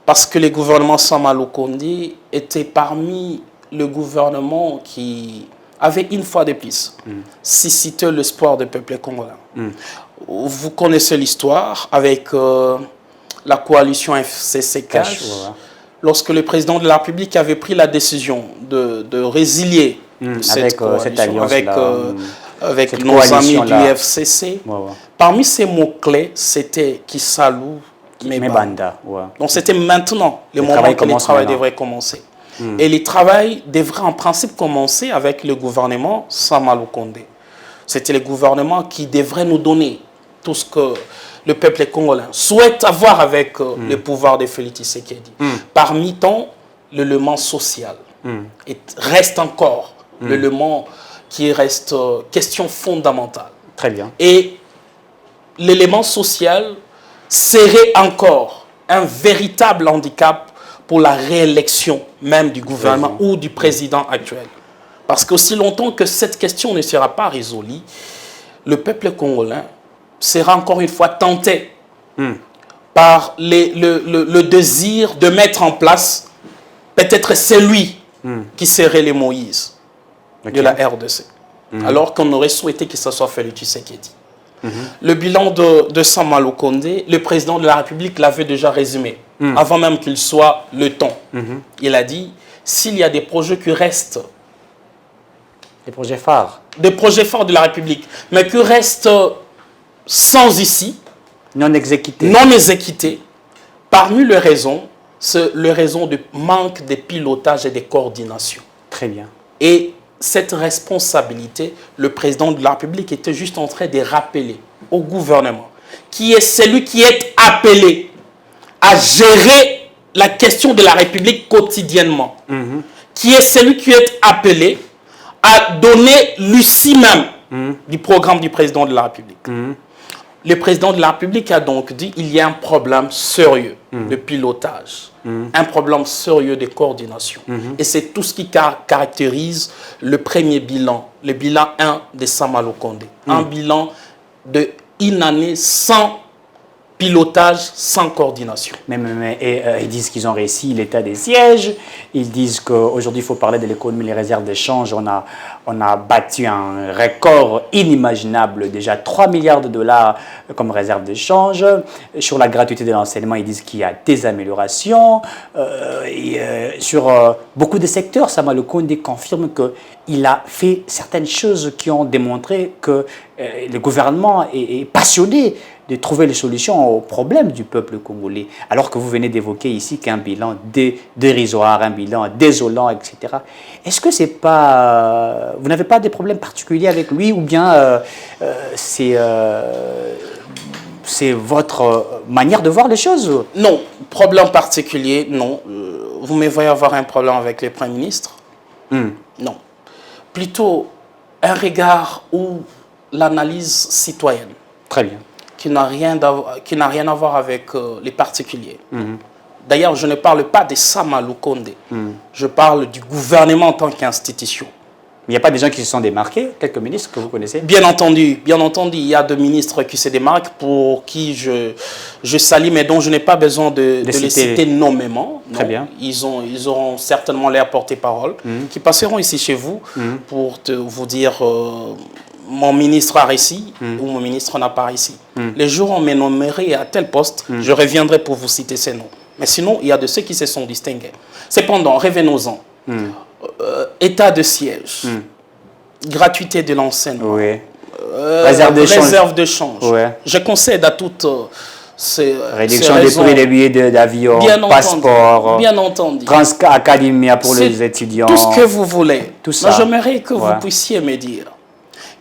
parce que le gouvernement Samalou Kondé était parmi le gouvernement qui avait une fois de plus suscité l'espoir du peuple congolais. Vous connaissez l'histoire avec la coalition FCC-Cash, lorsque le président de la République avait pris la décision de résilier cette coalition avec nos amis du FCC. Parmi ces mots-clés, c'était Kisalou, Mebanda. Donc c'était maintenant le moment que le travail devrait commencer. Et le travail devrait en principe commencer avec le gouvernement Samalou Kondé. C'était le gouvernement qui devrait nous donner tout ce que le peuple congolais souhaite avoir avec le pouvoir de Félix Tshisekedi. Parmi tant, l'élément social reste encore l'élément qui reste question fondamentale. Très bien. Et l'élément social serait encore un véritable handicap pour la réélection même du gouvernement ou du président actuel. Parce qu'aussi longtemps que cette question ne sera pas résolue, le peuple congolais sera encore une fois tenté par le désir de mettre en place peut-être celui qui serait le Moïse de la RDC. Alors qu'on aurait souhaité que ce soit Félix Tshisekedi. Le bilan de Samalou Kondé, le président de la République l'avait déjà résumé, avant même qu'il soit le temps. Il a dit, s'il y a des projets qui restent, des projets phares de la République, mais qui restent sans issue, non exécutés, parmi les raisons, c'est le raison du manque de pilotage et de coordination. Très bien. Et cette responsabilité, le président de la République était juste en train de rappeler au gouvernement, qui est celui qui est appelé à gérer la question de la République quotidiennement, qui est celui qui est appelé à donner l'issue même du programme du président de la République. Le président de la République a donc dit qu'il y a un problème sérieux de pilotage, un problème sérieux de coordination. Et c'est tout ce qui caractérise le premier bilan, le bilan 1 de Samalou Kondé. Un bilan d'une année sans pilotage, sans coordination. Ils disent qu'ils ont réussi l'état des sièges. Ils disent qu'aujourd'hui, il faut parler de l'économie, les réserves de change. On a battu un record inimaginable, déjà 3 milliards de dollars comme réserve de change. Sur la gratuité de l'enseignement, ils disent qu'il y a des améliorations. Sur beaucoup de secteurs, Samalou Kondé confirme qu'il a fait certaines choses qui ont démontré que le gouvernement est passionné de trouver les solutions aux problèmes du peuple congolais. Alors que vous venez d'évoquer ici qu'un bilan dérisoire, un bilan désolant, etc. Est-ce que c'est pas... vous n'avez pas des problèmes particuliers avec lui ou bien c'est votre manière de voir les choses? Non, problème particulier, non. Vous me voyez avoir un problème avec le Premier ministre? Non. Plutôt un regard ou l'analyse citoyenne. Très bien. Qui n'a rien à voir avec les particuliers. D'ailleurs, je ne parle pas de Samalou Kondé. Je parle du gouvernement en tant qu'institution. Il n'y a pas des gens qui se sont démarqués, quelques ministres que vous connaissez? Bien entendu, il y a des ministres qui se démarquent pour qui je salue, mais dont je n'ai pas besoin de les citer nommément. Très bien. Ils auront certainement leur porte-parole, qui passeront ici chez vous pour vous dire... mon ministre a réussi ou mon ministre n'a pas réussi. Les jours où on me nommerait à tel poste, je reviendrai pour vous citer ces noms. Mais sinon, il y a de ceux qui se sont distingués. Cependant, revenons-en. État de siège, gratuité de l'enseignement, réserve de change. Je concède à toutes ces réduction ces des raisons. prix des billets d'avion, passeport, bien entendu. Transacademia pour les étudiants. Tout ce que vous voulez. Tout ça. J'aimerais que vous puissiez me dire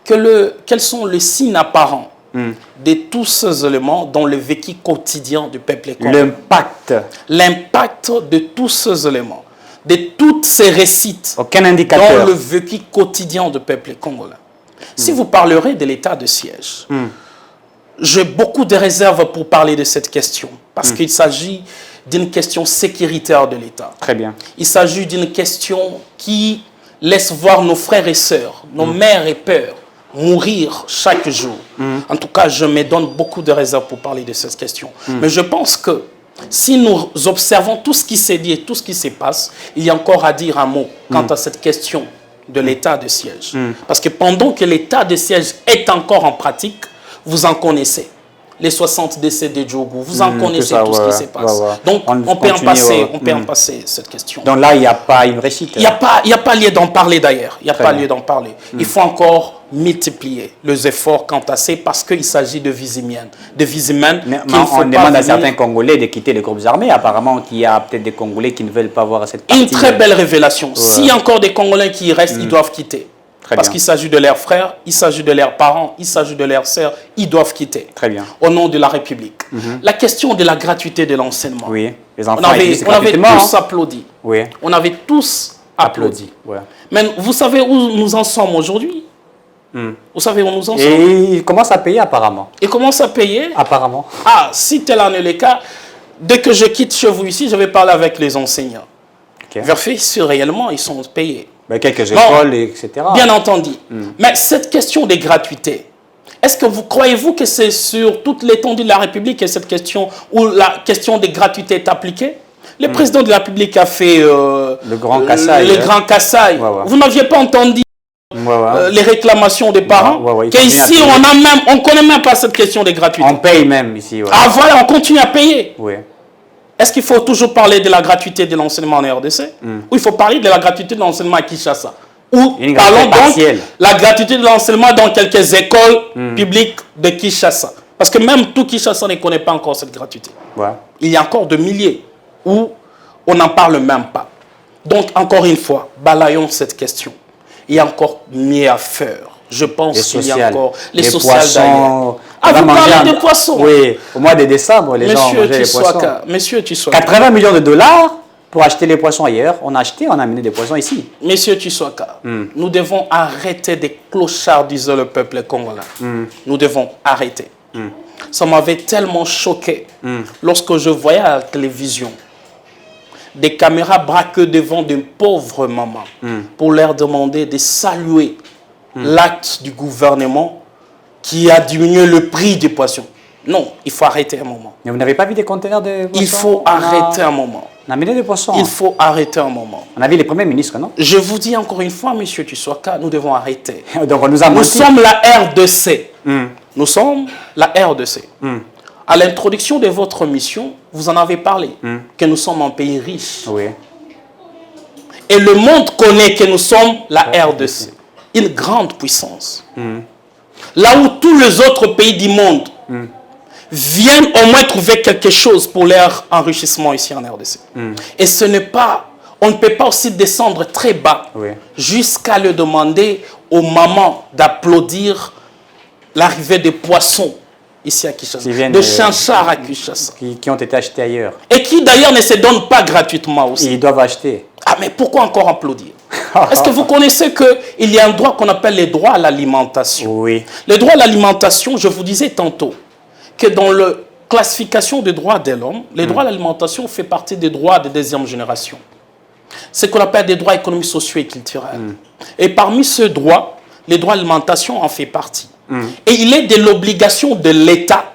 quels sont les signes apparents de tous ces éléments dans le vécu quotidien du peuple congolais. L'impact de tous ces éléments, de toutes ces récits aucun indicateur dans le vécu quotidien du peuple congolais. Si vous parlerez de l'état de siège, j'ai beaucoup de réserves pour parler de cette question, parce qu'il s'agit d'une question sécuritaire de l'État. Très bien. Il s'agit d'une question qui laisse voir nos frères et sœurs, nos mères et pères mourir chaque jour. En tout cas, je me donne beaucoup de réserves pour parler de cette question. Mais je pense que si nous observons tout ce qui s'est dit et tout ce qui se passe, il y a encore à dire un mot quant à cette question de l'état de siège. Parce que pendant que l'état de siège est encore en pratique, vous en connaissez. Les 60 décès de Djougou, vous en connaissez tout ce qui se passe. Donc, on peut en passer cette question. Donc là, il n'y a pas une réussite. Il n'y a pas lieu d'en parler d'ailleurs. Il n'y a pas lieu d'en parler. Il faut encore multiplier les efforts quant à ça parce qu'il s'agit de vies humaines. De vies humaines on demande à certains Congolais de quitter les groupes armés. Apparemment, qu'il y a peut-être des Congolais qui ne veulent pas voir cette partie. Une très belle révélation. S'il y a encore des Congolais qui y restent, ils doivent quitter. Parce qu'il s'agit de leurs frères, il s'agit de leurs parents, il s'agit de leurs sœurs, ils doivent quitter. Très bien. Au nom de la République. La question de la gratuité de l'enseignement. Oui, les enfants on avait tous applaudi. Oui. On avait tous applaudi. Ouais. Mais vous savez où nous en sommes aujourd'hui? Vous savez où nous en sommes? Et ils commencent à payer apparemment. Ils commencent à payer? Apparemment. Ah, si tel en est le cas, dès que je quitte chez vous ici, je vais parler avec les enseignants. Vérifier si réellement ils sont payés. Mais quelques écoles, etc. Bien entendu. Mais cette question de gratuité, est-ce que vous croyez-vous que c'est sur toute l'étendue de la République que cette question, où la question de gratuité est appliquée? Le président de la République a fait le Grand Kassai. Le Grand Kassai. Vous n'aviez pas entendu les réclamations des parents? Qu'ici, on ne connaît même pas cette question de gratuité. On paye même ici. Ah voilà, on continue à payer. Oui. Est-ce qu'il faut toujours parler de la gratuité de l'enseignement en RDC? Ou il faut parler de la gratuité de l'enseignement à Kinshasa? Ou parlons donc la gratuité de l'enseignement dans quelques écoles publiques de Kinshasa? Parce que même tout Kinshasa ne connaît pas encore cette gratuité. Il y a encore de milliers où on n'en parle même pas. Donc, encore une fois, balayons cette question. Il y a encore mieux à faire. Je pense qu'il y a encore les sociales d'ailleurs. Ah, vous parlez des poissons? Oui, au mois de décembre, les gens mangeaient les poissons. Monsieur Tshisekedi. 80 millions de dollars pour acheter les poissons ailleurs. On a acheté, on a amené des poissons ici. Monsieur Tshisekedi, nous devons arrêter de clochardiser le peuple congolais. Nous devons arrêter. Ça m'avait tellement choqué lorsque je voyais à la télévision des caméras braquées devant de pauvres mamans pour leur demander de saluer l'acte du gouvernement qui a diminué le prix des poissons. Non, il faut arrêter un moment. Mais vous n'avez pas vu des conteneurs de poissons? Il faut arrêter un moment. On a amené des poissons. Il faut arrêter un moment. On a vu les premiers ministres, non? Je vous dis encore une fois, monsieur Tshisekedi, nous devons arrêter. Donc on nous a menti. Nous sommes la RDC. Nous sommes la RDC. À l'introduction de votre mission, vous en avez parlé, que nous sommes un pays riche. Oui. Et le monde connaît que nous sommes la RDC. Une grande puissance. Là où tous les autres pays du monde viennent au moins trouver quelque chose pour leur enrichissement ici en RDC. Et ce n'est pas, on ne peut pas aussi descendre très bas jusqu'à le demander aux mamans d'applaudir l'arrivée des poissons ici à Kinshasa, de Chanchar à Kinshasa. Qui ont été achetés ailleurs. Et qui d'ailleurs ne se donnent pas gratuitement aussi. Ils doivent acheter. Ah mais pourquoi encore applaudir? Est-ce que vous connaissez qu'il y a un droit qu'on appelle le droit à l'alimentation? Oui. Le droit à l'alimentation, je vous disais tantôt, que dans la classification des droits de l'homme, le droit à l'alimentation fait partie des droits de deuxième génération. C'est ce qu'on appelle des droits économiques, sociaux et culturels. Et parmi ces droits, le droit à l'alimentation en fait partie. Et il est de l'obligation de l'État,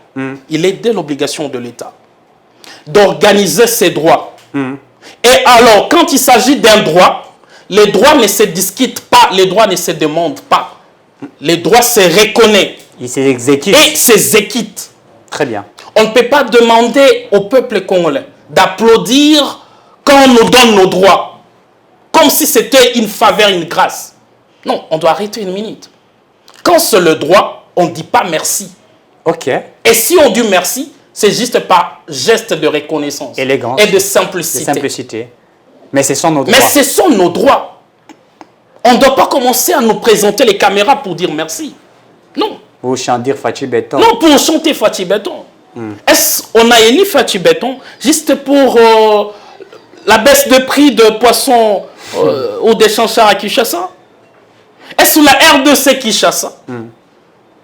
il est de l'obligation de l'État d'organiser ces droits. Et alors, quand il s'agit d'un droit, les droits ne se discutent pas, les droits ne se demandent pas. Les droits se reconnaissent. Ils s'exécutent. Et s'exécutent. Très bien. On ne peut pas demander au peuple congolais d'applaudir quand on nous donne nos droits, comme si c'était une faveur, une grâce. Non, on doit arrêter une minute. Quand c'est le droit, on ne dit pas merci. Ok. Et si on dit merci, c'est juste par geste de reconnaissance. Élégance. Et de simplicité. De simplicité. Mais ce sont nos droits. Mais ce sont nos droits. On ne doit pas commencer à nous présenter les caméras pour dire merci. Non. Pour chanter Fachi Béton. Non, pour chanter Fachi Béton. Est-ce qu'on a élu Fachi Béton juste pour la baisse de prix de poissons ou des chanchards à Kinshasa? Est-ce la RDC Kinshasa?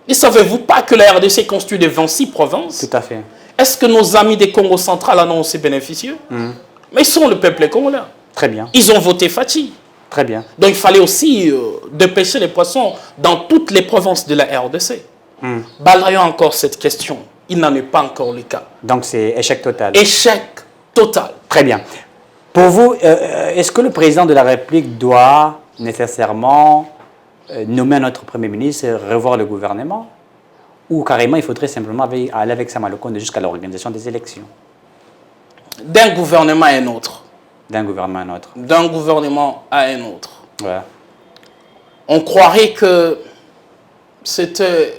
Et savez-vous pas que la RDC constitue de 26 provinces? Tout à fait. Est-ce que nos amis des Congo central en ont aussi bénéficié? Mais ils sont le peuple congolais. Très bien. Ils ont voté Fachi. Très bien. Donc il fallait aussi de pêcher les poissons dans toutes les provinces de la RDC. Balayons encore cette question. Il n'en est pas encore le cas. Donc c'est échec total. Échec total. Très bien. Pour vous, est-ce que le président de la République doit nécessairement nommer un autre Premier ministre et revoir le gouvernement? Ou carrément, il faudrait simplement aller avec Sama Lukonde jusqu'à l'organisation des élections? D'un gouvernement à un autre. D'un gouvernement à un autre. D'un gouvernement à un autre. Ouais. On croirait que c'était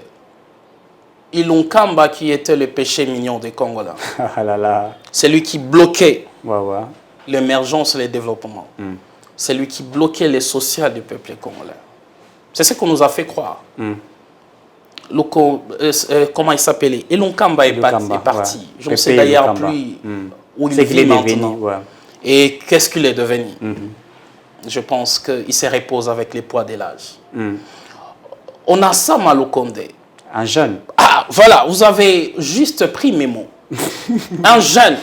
Ilunkamba qui était le péché mignon des Congolais. Ah là là. C'est lui qui bloquait Ouais, ouais. l'émergence et le développement. C'est lui qui bloquait les sociales du peuple congolais. C'est ce qu'on nous a fait croire. Comment il s'appelait? Ilunkamba est parti. Ouais. Je ne sais d'ailleurs plus où il vit maintenant. Ouais. Et qu'est-ce qu'il est devenu? Je pense qu'il se repose avec les poids de l'âge. On a Sama Lukonde. Un jeune. Ah, voilà, vous avez juste pris mes mots. Un jeune.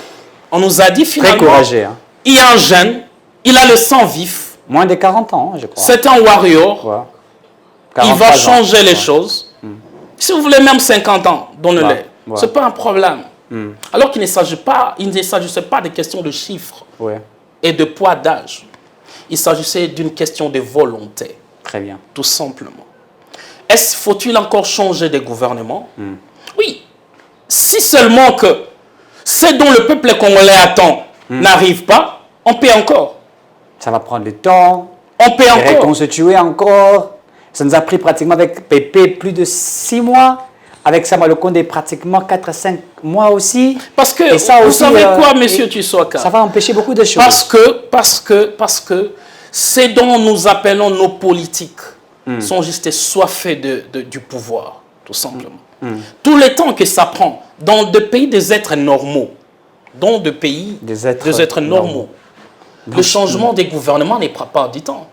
On nous a dit finalement... Très courageux. Hein. Il y a un jeune, il a le sang vif. Moins de 40 ans, je crois. C'est un warrior. Ouais. Il va 43 changer ans. les choses. Si vous voulez même 50 ans, donnez-le. Ouais. Ce n'est pas un problème. Alors qu'il ne s'agissait pas de questions de chiffres et de poids d'âge. Il s'agissait d'une question de volonté. Très bien. Tout simplement. Faut-il encore changer de gouvernement? Oui. Si seulement que ce dont le peuple congolais attend n'arrive pas, on paie encore. Ça va prendre du temps. On paie encore. Reconstituer encore. Ça nous a pris pratiquement avec Pépé plus de 6 mois. Avec Sama Lukonde pratiquement 4 à 5 mois aussi. Parce que, et ça vous aussi, savez quoi, monsieur Tshisekedi? Ça va empêcher beaucoup de choses. Parce que ce dont nous appelons nos politiques sont juste soifés du pouvoir, tout simplement. Tout le temps que ça prend dans des pays des êtres normaux, dans des pays des êtres normaux, le changement des gouvernements n'est pas du temps.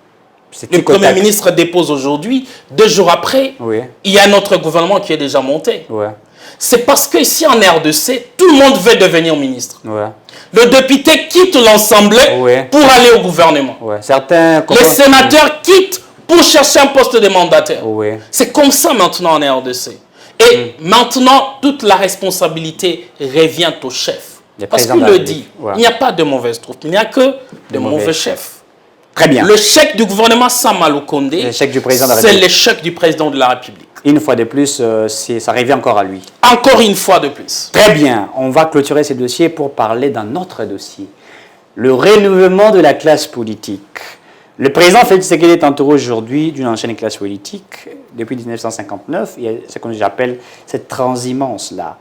Le Premier ministre dépose aujourd'hui, 2 jours après, il y a notre gouvernement qui est déjà monté. C'est parce qu'ici en RDC, tout le monde veut devenir ministre. Le député quitte l'Assemblée pour aller au gouvernement. Les sénateurs quittent pour chercher un poste de mandataire. C'est comme ça maintenant en RDC. Et maintenant, toute la responsabilité revient au chef. Parce qu'il le dit, il n'y a pas de mauvaise troupe, il n'y a que de mauvais chefs. Très bien. Le chèque du gouvernement Sama Lukonde, c'est l'échec du président de la République. Une fois de plus, ça revient encore à lui. Encore une fois de plus. Très bien. On va clôturer ce dossier pour parler d'un autre dossier. Le renouvellement de la classe politique. Le président Félix Tshisekedi est entouré aujourd'hui d'une ancienne classe politique. Depuis 1959, il y a ce que j'appelle cette transhumance-là.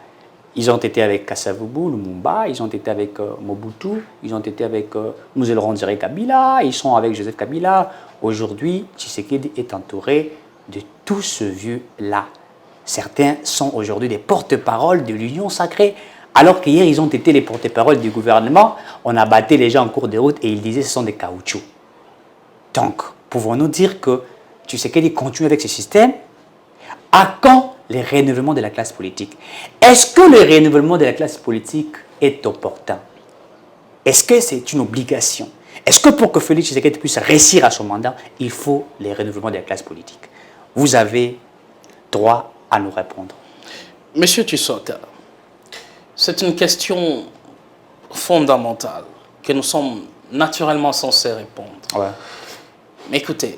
Ils ont été avec Kasavubu, Lumumba, ils ont été avec Mobutu, ils ont été avec Mouzelorandire Kabila, ils sont avec Joseph Kabila. Aujourd'hui, Tshisekedi est entouré de tout ce vieux-là. Certains sont aujourd'hui des porte-paroles de l'Union sacrée, alors qu'hier, ils ont été les porte-paroles du gouvernement. On a battu les gens en cours de route et ils disaient que ce sont des caoutchoucs. Donc, pouvons-nous dire que Tshisekedi continue avec ce système? À quand le renouvellement de la classe politique? Est-ce que le renouvellement de la classe politique est opportun? Est-ce que c'est une obligation? Est-ce que pour que Félix Tshisekedi puisse réussir à son mandat, il faut le renouvellement de la classe politique? Vous avez droit à nous répondre. Monsieur Tshisekedi, c'est une question fondamentale que nous sommes naturellement censés répondre. Mais écoutez,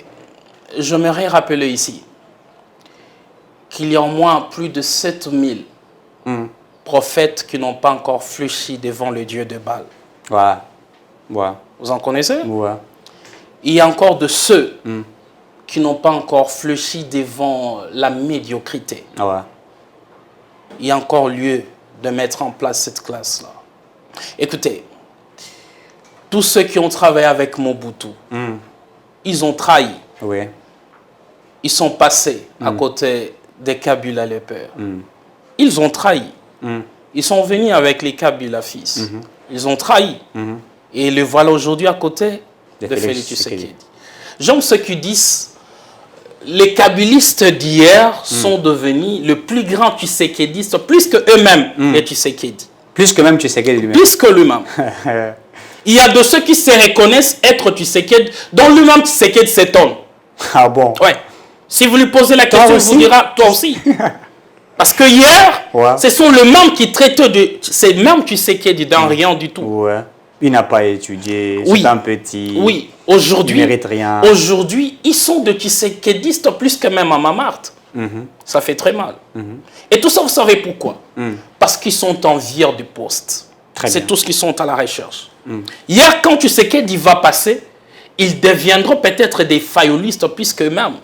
j'aimerais rappeler ici qu'il y a au moins plus de 7000 prophètes qui n'ont pas encore fléchi devant le Dieu de Baal. Vous en connaissez? Il y a encore de ceux qui n'ont pas encore fléchi devant la médiocrité. Il y a encore lieu de mettre en place cette classe-là. Écoutez, tous ceux qui ont travaillé avec Mobutu, ils ont trahi. Ils sont passés à côté des Kabila les pères. Ils ont trahi. Ils sont venus avec les Kabila fils. Ils ont trahi. Et le voilà aujourd'hui à côté de Félix Tshisekedi. J'aime ceux qui disent les kabylistes d'hier sont devenus le plus grand Tshisekediste, plus que eux-mêmes, les Tshisekedi. Plus que même Tshisekedi lui-même. Plus que lui-même. Il y a de ceux qui se reconnaissent être Tshisekedi, dont lui-même Tshisekedi s'étonne. Ah bon? Ouais. Si vous lui posez la question, il vous dira, toi aussi. Parce que hier, ce sont les mêmes qui traitent de... C'est même Tshisekedi dans rien du tout. Ouais. Il n'a pas étudié, c'est un petit... Oui, aujourd'hui, il mérite rien. Aujourd'hui, ils sont de Tshisekedistes plus que même à Mamart. Ça fait très mal. Et tout ça, vous savez pourquoi? Parce qu'ils sont en vire du poste. C'est tout ce qu'ils sont à la recherche. Hier, quand Tshisekedi va passer, ils deviendront peut-être des fayolistes plus qu'eux-mêmes.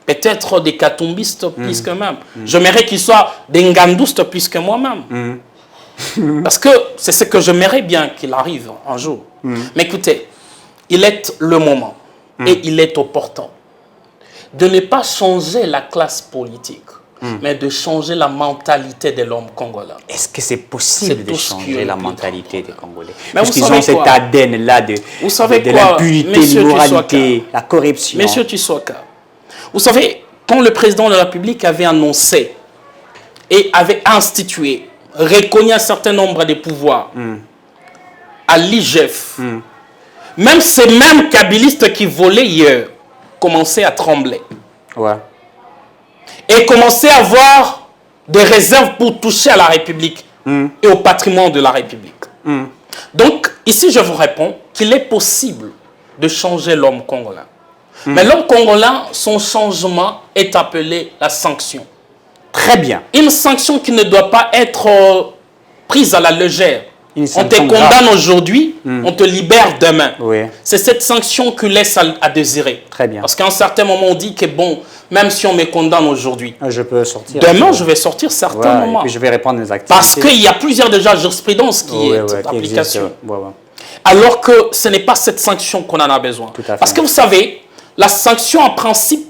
Peut-être des katumbistes plus qu'eux-mêmes. J'aimerais qu'ils soient des ngandoustes plus que moi-même. Parce que c'est ce que j'aimerais bien qu'il arrive un jour. Mais écoutez, il est le moment et il est opportun de ne pas changer la classe politique, mais de changer la mentalité de l'homme congolais. Est-ce que c'est possible de changer la mentalité des Congolais? Mais parce qu'ils ont cet ADN-là de l'impunité, l'immoralité, la corruption. Monsieur Tshisekedi, vous savez, quand le président de la République avait annoncé et avait institué, reconnu un certain nombre de pouvoirs à l'IGF, même ces mêmes kabylistes qui volaient hier commençaient à trembler. Ouais. Et commençaient à avoir des réserves pour toucher à la République et au patrimoine de la République. Donc, ici, je vous réponds qu'il est possible de changer l'homme congolais. Mais l'homme congolais, son changement est appelé la sanction. Très bien. Une sanction qui ne doit pas être prise à la légère. On te condamne aujourd'hui, on te libère demain. Oui. C'est cette sanction qui laisse à désirer. Très bien. Parce qu'à un certain moment, on dit que bon, même si on me condamne aujourd'hui, je peux sortir. Demain, je vais sortir certains moments. Et puis je vais répondre des activités. Parce qu'il y a plusieurs déjà jurisprudences qui est en application. Ouais. Alors que ce n'est pas cette sanction qu'on en a besoin. Tout à fait. Parce que vous savez, la sanction en principe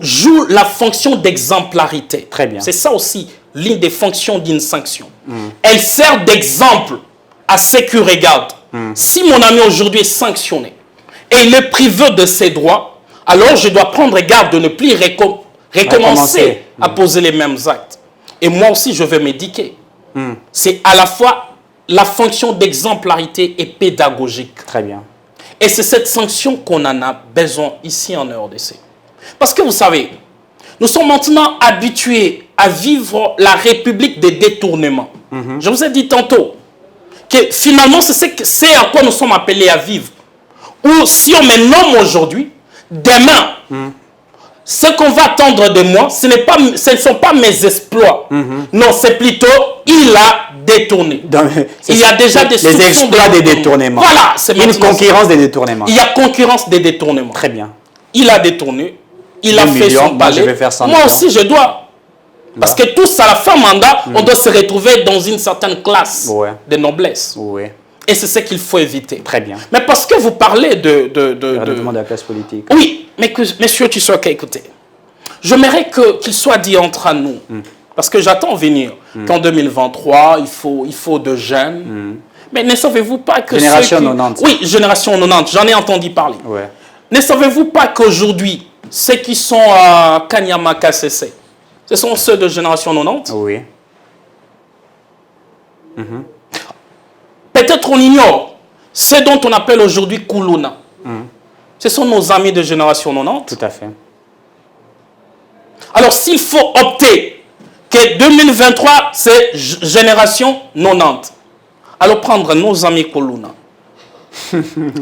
joue la fonction d'exemplarité. Très bien. C'est ça aussi l'une des fonctions d'une sanction. Elle sert d'exemple à ceux qui regardent. Si mon ami aujourd'hui est sanctionné et il est privé de ses droits, alors je dois prendre garde de ne plus recommencer à poser les mêmes actes. Et moi aussi, je vais m'éduquer. C'est à la fois la fonction d'exemplarité et pédagogique. Très bien. Et c'est cette sanction qu'on en a besoin ici en RDC. Parce que vous savez, nous sommes maintenant habitués à vivre la République des détournements. Je vous ai dit tantôt que finalement, c'est à quoi nous sommes appelés à vivre. Ou si on me nomme aujourd'hui, demain, ce qu'on va attendre de moi, ce ne sont pas mes exploits. Non, c'est plutôt, il a détourné. Il y a déjà des soupçons les exploits des détournements. Voilà, c'est une concurrence des détournements. Il y a concurrence des détournements. Très bien. Il a détourné, il a fait son palais. Moi aussi, je dois. Parce que tous, à la fin mandat, on doit se retrouver dans une certaine classe de noblesse. Et c'est ce qu'il faut éviter. Très bien. Mais parce que vous parlez de la classe politique. Oui, mais que, monsieur Tshisekedi, écoutez, j'aimerais qu'il soit dit entre nous, parce que j'attends venir qu'en 2023, il faut de jeunes. Mais ne savez-vous pas que Génération 90. Oui, génération 90, j'en ai entendu parler. Ne savez-vous pas qu'aujourd'hui, ceux qui sont à Kanyamaka CC, ce sont ceux de génération 90? Oui. Peut-être on ignore ceux dont on appelle aujourd'hui Kuluna. Ce sont nos amis de génération 90. Tout à fait. Alors s'il faut opter que 2023, c'est génération 90, allons prendre nos amis Kuluna.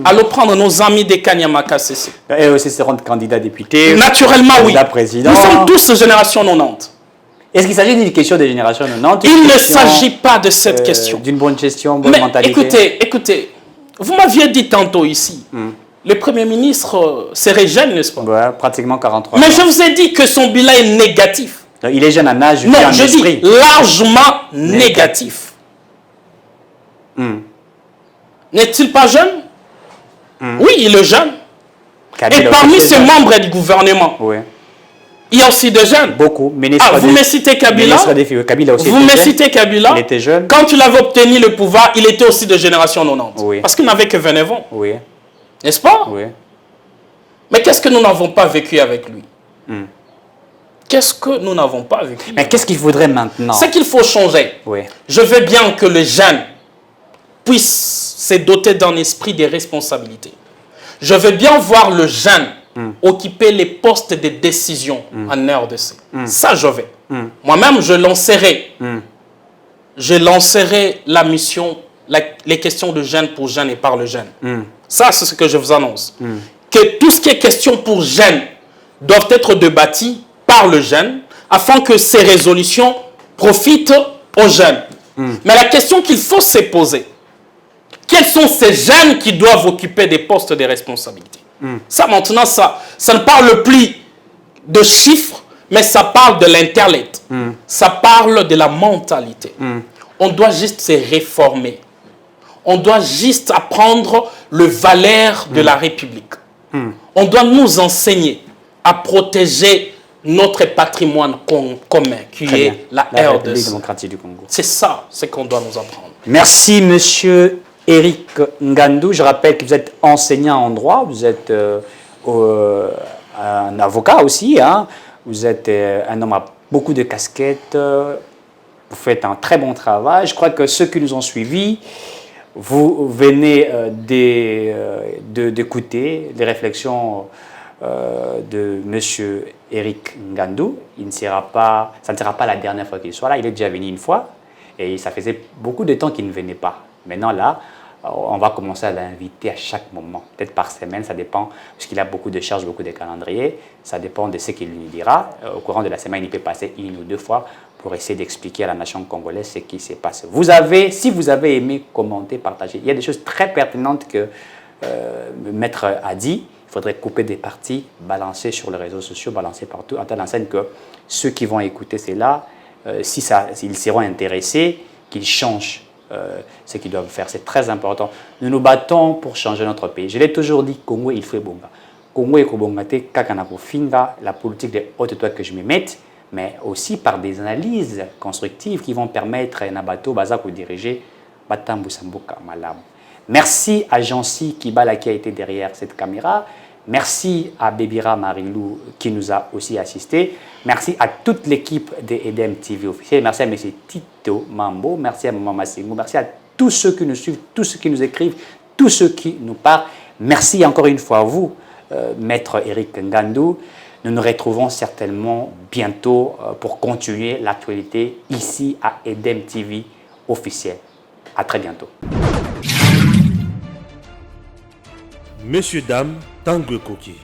Allons prendre nos amis des Kanyamaka CC. Et aussi seront candidats députés. Naturellement, oui. Président. Nous sommes tous génération 90. Est-ce qu'il s'agit d'une question de génération 90? Il ne s'agit pas de cette question. D'une bonne gestion, bonne mentalité. Écoutez, vous m'aviez dit tantôt ici, le Premier ministre serait jeune, n'est-ce pas? Ouais, pratiquement 43 ans. Mais je vous ai dit que son bilan est négatif. Il est jeune en âge, non, je dis largement négatif. N'est-il pas jeune? Oui, il est jeune. Et parmi ces membres du gouvernement, il y a aussi des jeunes. Beaucoup. Vous me citez Kabila. Vous me citez Kabila. Il était jeune. Quand il avait obtenu le pouvoir, il était aussi de génération 90. Parce qu'il n'avait que 29 ans. N'est-ce pas? Mais qu'est-ce que nous n'avons pas vécu avec lui? Qu'est-ce que nous n'avons pas vécu? Mais qu'est-ce qu'il faudrait maintenant? Ce qu'il faut changer. Je veux bien que les jeunes puissent c'est doter d'un esprit de responsabilité. Je veux bien voir le jeune occuper les postes de décision en RDC. Ça, je vais. Moi-même, je lancerai la mission, les questions de jeunes pour jeunes et par le jeune. Ça, c'est ce que je vous annonce. Que tout ce qui est question pour jeunes doivent être débattues par le jeune afin que ces résolutions profitent aux jeunes. Mais la question qu'il faut se poser, quels sont ces jeunes qui doivent occuper des postes de responsabilité? Ça, maintenant, ça ne parle plus de chiffres, mais ça parle de l'intellect. Ça parle de la mentalité. On doit juste se réformer. On doit juste apprendre le valeur de la République. On doit nous enseigner à protéger notre patrimoine commun, qui est la République RDC. démocratique du Congo. C'est ça, ce qu'on doit nous apprendre. Merci, monsieur Eric Ngandou. Je rappelle que vous êtes enseignant en droit, vous êtes un avocat aussi, hein. Vous êtes un homme à beaucoup de casquettes, vous faites un très bon travail. Je crois que ceux qui nous ont suivis, vous venez d'écouter les réflexions de M. Eric Ngandou. Ça ne sera pas la dernière fois qu'il soit là. Il est déjà venu une fois et ça faisait beaucoup de temps qu'il ne venait pas. Maintenant là, on va commencer à l'inviter à chaque moment, peut-être par semaine, ça dépend, parce qu'il a beaucoup de charges, beaucoup de calendriers, ça dépend de ce qu'il nous dira. Au courant de la semaine, il peut passer 1 ou 2 fois pour essayer d'expliquer à la nation congolaise ce qui se passe. Si vous avez aimé, commentez, partagez. Il y a des choses très pertinentes que le maître a dit. Il faudrait couper des parties, balancer sur les réseaux sociaux, balancer partout, en telle enseigne que ceux qui vont écouter cela, s'ils seront intéressés, qu'ils changent ce qu'ils doivent faire. C'est très important. Nous nous battons pour changer notre pays. Je l'ai toujours dit, Congo, il faut bonga. Congo et Kobongate, Kakanako Finga, la politique de haute toile que je me mette, mais aussi par des analyses constructives qui vont permettre à Nabato Bazako diriger Batambu Sambuka Malam. Merci à Jancy Kibala qui a été derrière cette caméra. Merci à Bébira Marilou qui nous a aussi assisté. Merci à toute l'équipe de EDM TV officiel. Merci à M. Tito Mambo. Merci à Maman Massingo. Merci à tous ceux qui nous suivent, tous ceux qui nous écrivent, tous ceux qui nous parlent. Merci encore une fois à vous, Maître Eric Ngandou. Nous nous retrouvons certainement bientôt pour continuer l'actualité ici à EDM TV officiel. À très bientôt. Messieurs, dames, Tanguy Koki.